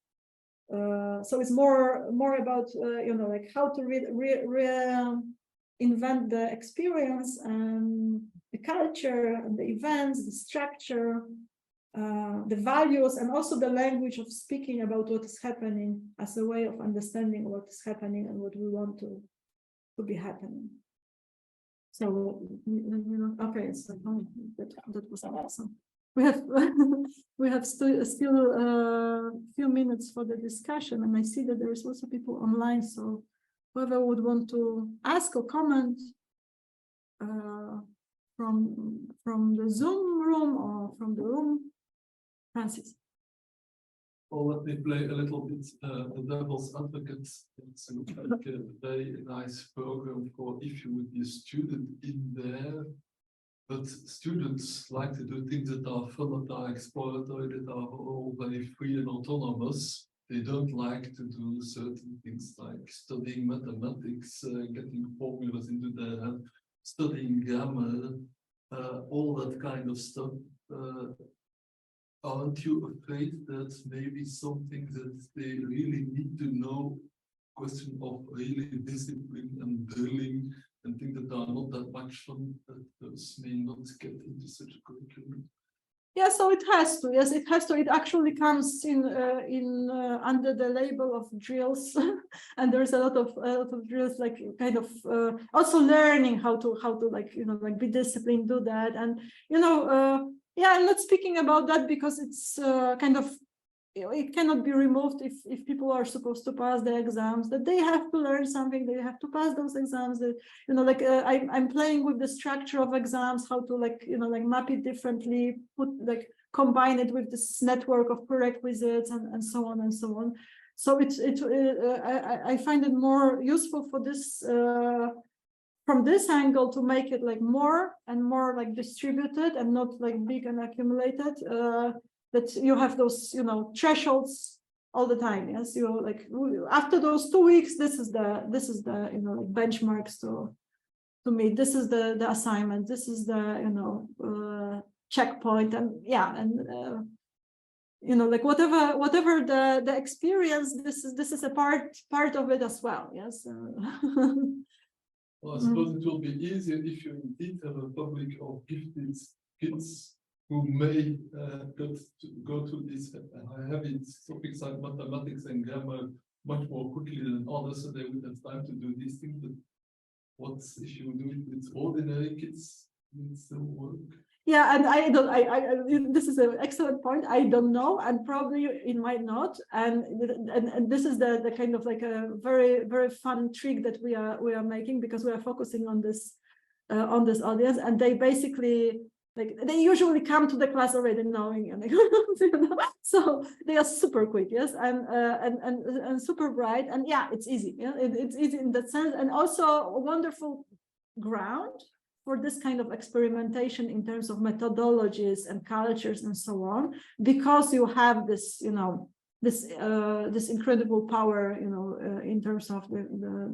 it's more about, how to invent the experience and the culture and the events, the structure, the values, and also the language of speaking about what is happening as a way of understanding what is happening and what we want to be happening. So, okay, so that was awesome. We have still a few minutes for the discussion, and I see that there is also people online. So, whoever would want to ask or comment from the Zoom room or from the room, Francis. Well, let me play a little bit the devil's advocate. It's like a very nice program for if you would be a student in there, but students like to do things that are fun, that are exploratory, that are all very free and autonomous. They don't like to do certain things like studying mathematics, getting formulas into their head, studying grammar, all that kind of stuff. Aren't you afraid that maybe something that they really need to know, question of really discipline and drilling and things that are not that much fun, that those may not get into such a curriculum? Yeah, so it has to. Yes, it has to. It actually comes in under the label of drills, and there's a lot of drills, like kind of also learning how to be disciplined, do that, and yeah, I'm not speaking about that because it's kind of, it cannot be removed if people are supposed to pass the exams, that they have to learn something, they have to pass those exams, that, I'm playing with the structure of exams, how to map it differently, combine it with this network of prerequisites and so on and so on. So I find it more useful for this, from this angle, to make it more and more distributed and not big and accumulated, that you have those thresholds all the time. Yes, you after those 2 weeks, this is the benchmarks to meet. This is the assignment. This is the checkpoint, and yeah, and whatever the experience, this is a part of it as well. Yes. Well, I suppose it will be easier if you indeed have a public of gifted kids who may go to these heavy topics like mathematics and grammar much more quickly than others, so they would have time to do these things. But what if you do it with ordinary kids? Will it still work? Yeah, and this is an excellent point. I don't know, and probably it might not. And this is the kind of a very, very fun trick that we are making, because we are focusing on this audience, and they basically they usually come to the class already knowing, and so they are super quick. Yes, and super bright, and yeah, it's easy. Yeah, it's easy in that sense, and also a wonderful ground for this kind of experimentation in terms of methodologies and cultures and so on, because you have this, you know, this incredible power, you know, in terms of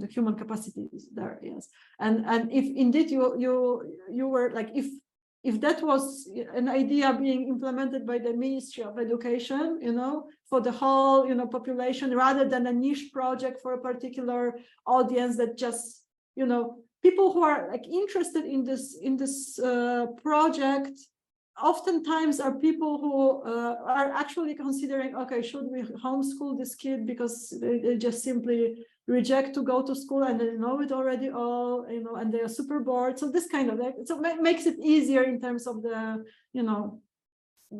the human capacities there. Yes, and if indeed you were like, if that was an idea being implemented by the Ministry of Education, you know, for the whole, you know, population, rather than a niche project for a particular audience that just, you know, people who are like interested in this project oftentimes are people who are actually considering, okay, should we homeschool this kid because they just simply reject to go to school and they know it already all, you know, and they are super bored. So this kind of, so makes it easier in terms of the, you know,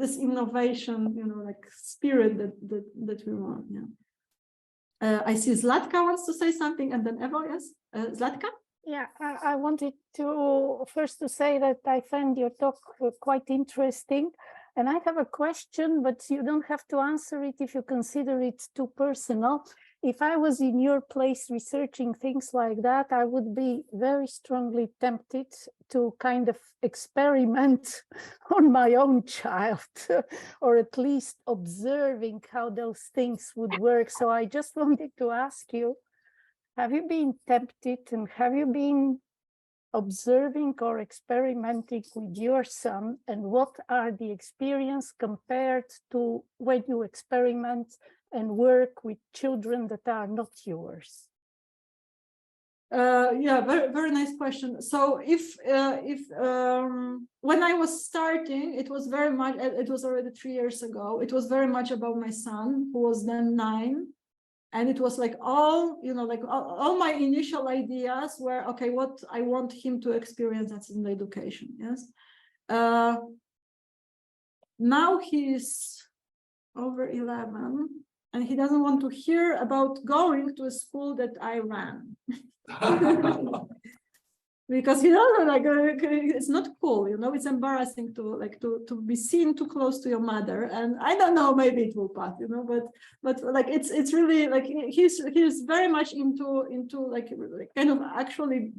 this innovation, you know, like spirit that we want. Yeah. I see Zlatka wants to say something, and then Eva, yes, Zlatka. Yeah, I wanted to first to say that I find your talk quite interesting, and I have a question, but you don't have to answer it if you consider it too personal. If I was in your place researching things like that, I would be very strongly tempted to kind of experiment on my own child, or at least observing how those things would work. So I just wanted to ask you, have you been tempted, and have you been observing or experimenting with your son, and what are the experience compared to when you experiment and work with children that are not yours? Yeah, very nice question. So if when I was starting, it was very much, it was already 3 years ago, it was very much about my son, who was then 9. And it was like all, you know, like all my initial ideas were, okay, what I want him to experience that's in the education. Yes. Now he's over 11 and he doesn't want to hear about going to a school that I ran. Because he doesn't like, it's not cool, you know, it's embarrassing to like to be seen too close to your mother. And I don't know, maybe it will pass, you know, but like it's really like he's very much into like kind of actually,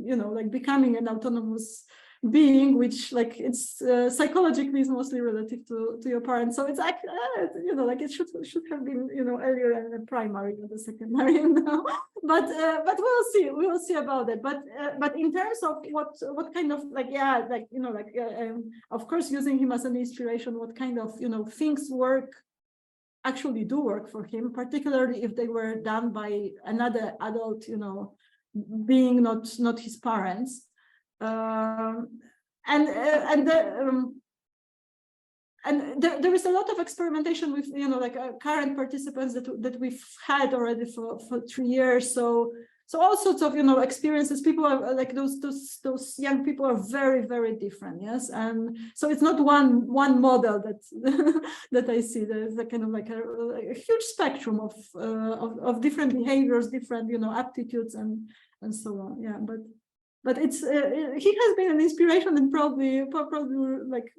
you know, like becoming an autonomous being, which like it's psychologically is mostly relative to your parents. So it's like you know, like it should have been, you know, earlier in the primary or the secondary now. But we will see about it. But in terms of what kind of like, yeah, like, you know, like of course using him as an inspiration, what kind of, you know, things actually do work for him, particularly if they were done by another adult, you know, being not his parents. And there is a lot of experimentation with, you know, like current participants that we've had already for 3 years. So all sorts of, you know, experiences. People are like those young people are very, very different. Yes, and so it's not one model that that I see. There's a kind of like a huge spectrum of different behaviors, different, you know, aptitudes and so on. Yeah, but it's he has been an inspiration, and probably like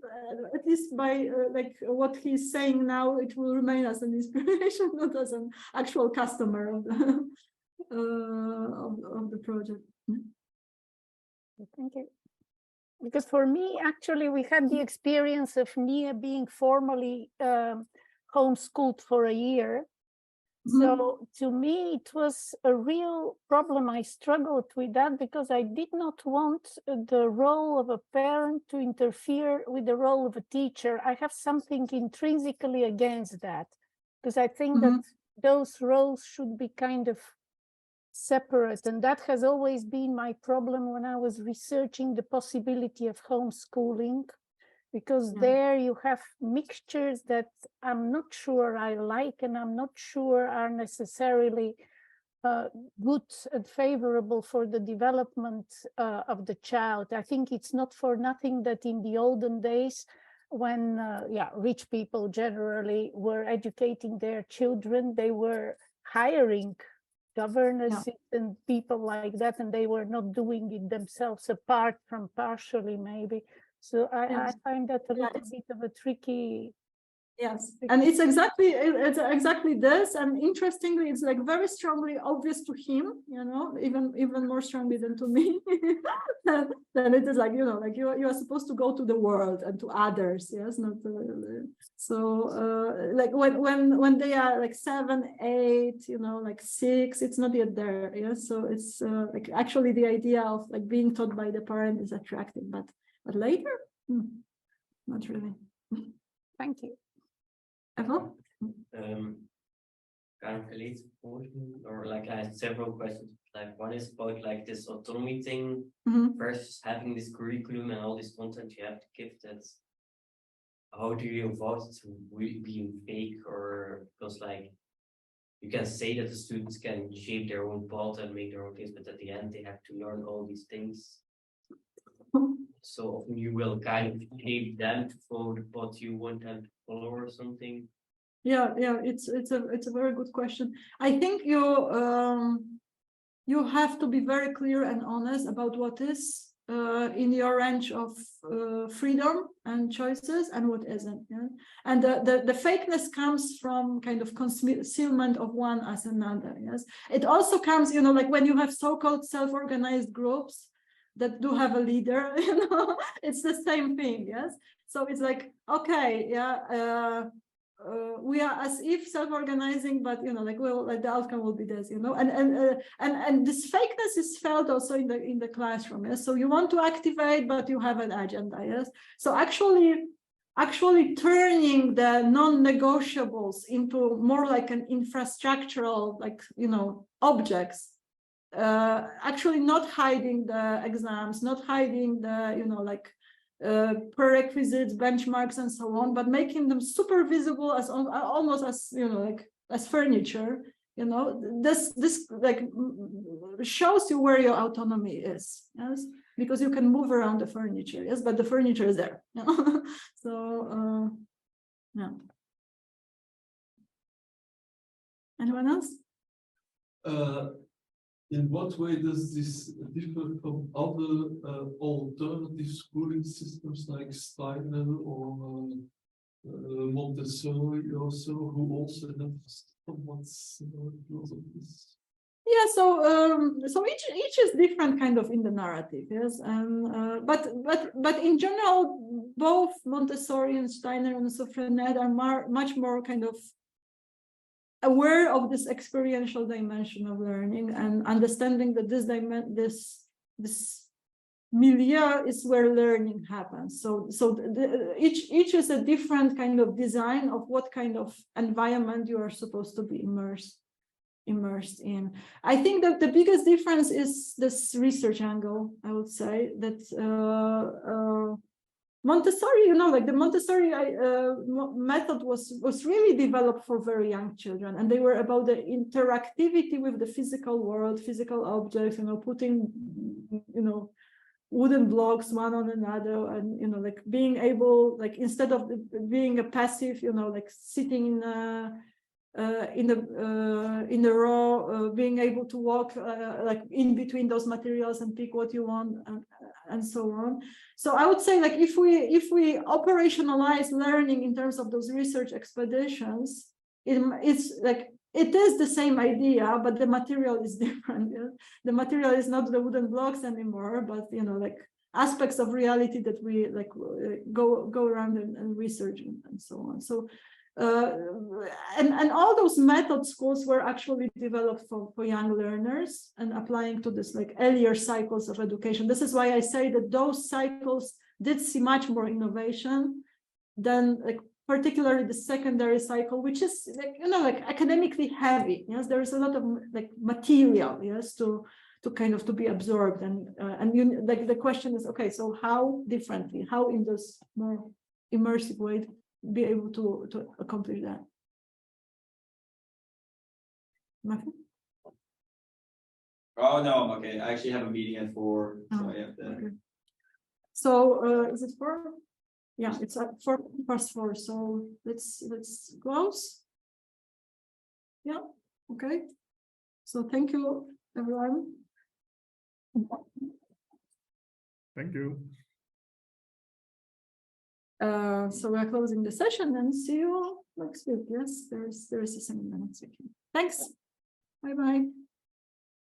at least by like what he's saying now, it will remain as an inspiration, not as an actual customer of the project. Thank you. Because for me, actually, we had the experience of Nia being formally homeschooled for a year. So to me, it was a real problem. I struggled with that because I did not want the role of a parent to interfere with the role of a teacher. I have something intrinsically against that, because I think that those roles should be kind of separate. And that has always been my problem when I was researching the possibility of homeschooling. Because there you have mixtures that I'm not sure I like, and I'm not sure are necessarily good and favorable for the development of the child. I think it's not for nothing that in the olden days, when rich people generally were educating their children, they were hiring governesses and people like that, and they were not doing it themselves, apart from partially maybe. So I find that a little bit of a tricky Yes, and it's exactly this, and interestingly, it's like very strongly obvious to him, you know, even more strongly than to me. Then it is like, you know, like you are supposed to go to the world and to others, yes, not like when they are like 7, 8, you know, like 6, it's not yet there, yes. So it's like actually the idea of like being taught by the parent is attractive, but later, not really. Thank you. Kind of related portion, or like I have several questions. Like one is about like this autonomy thing versus having this curriculum and all this content you have to give. That's how do you avoid it to really being fake, or because like you can say that the students can shape their own path and make their own things, but at the end they have to learn all these things. So often you will kind of shape them to follow the path you want them to follow or something. Yeah, it's a very good question. I think you have to be very clear and honest about what is in your range of freedom and choices and what isn't. Yeah? And the fakeness comes from kind of concealment of one as another. Yes, it also comes, you know, like when you have so-called self-organized groups that do have a leader, you know, it's the same thing. Yes, so it's like, okay, yeah. We are as if self-organizing, but you know, like, well, like the outcome will be this, you know, and this fakeness is felt also in the classroom. Yes, so you want to activate, but you have an agenda. Yes, so actually turning the non-negotiables into more like an infrastructural, like, you know, objects. Actually, not hiding the exams, not hiding the, you know, like. Prerequisites, benchmarks, and so on, but making them super visible as almost as, you know, like as furniture. You know, this like shows you where your autonomy is. Yes, because you can move around the furniture. Yes, but the furniture is there. You know? So yeah. Anyone else? In what way does this differ from other alternative schooling systems like Steiner or Montessori also, who also have somewhat similar philosophies? Yeah, so each is different kind of in the narrative, yes, and but in general, both Montessori and Steiner and Sofronet are much more kind of aware of this experiential dimension of learning and understanding that this milieu is where learning happens. So each is a different kind of design of what kind of environment you are supposed to be immersed in. I think that the biggest difference is this research angle. I would say that Montessori, you know, like the Montessori method was really developed for very young children, and they were about the interactivity with the physical world, physical objects, you know, putting, you know, wooden blocks one on another, and, you know, like being able, like, instead of being a passive, you know, like sitting in the row, being able to walk like in between those materials and pick what you want, and so on. So I would say, like, if we operationalize learning in terms of those research expeditions, it's like it is the same idea, but the material is different. Yeah? The material is not the wooden blocks anymore, but, you know, like aspects of reality that we like go around and research and so on. So and all those method schools were actually developed for young learners and applying to this like earlier cycles of education. This is why I say that those cycles did see much more innovation than, like, particularly the secondary cycle, which is, like, you know, like academically heavy. Yes, there is a lot of like material, yes, to kind of to be absorbed, and you, like, the question is, okay, so how differently, how in this more immersive way be able to accomplish that? Nothing? Oh no, I'm okay. I actually have a meeting at 4, so I have to. Okay. So is it 4? Yeah, it's at 4:04. So let's close. Yeah. Okay. So thank you, everyone. Thank you. So we're closing the session and see you next week. Yes, there is a seminar next week. Thanks. Bye bye.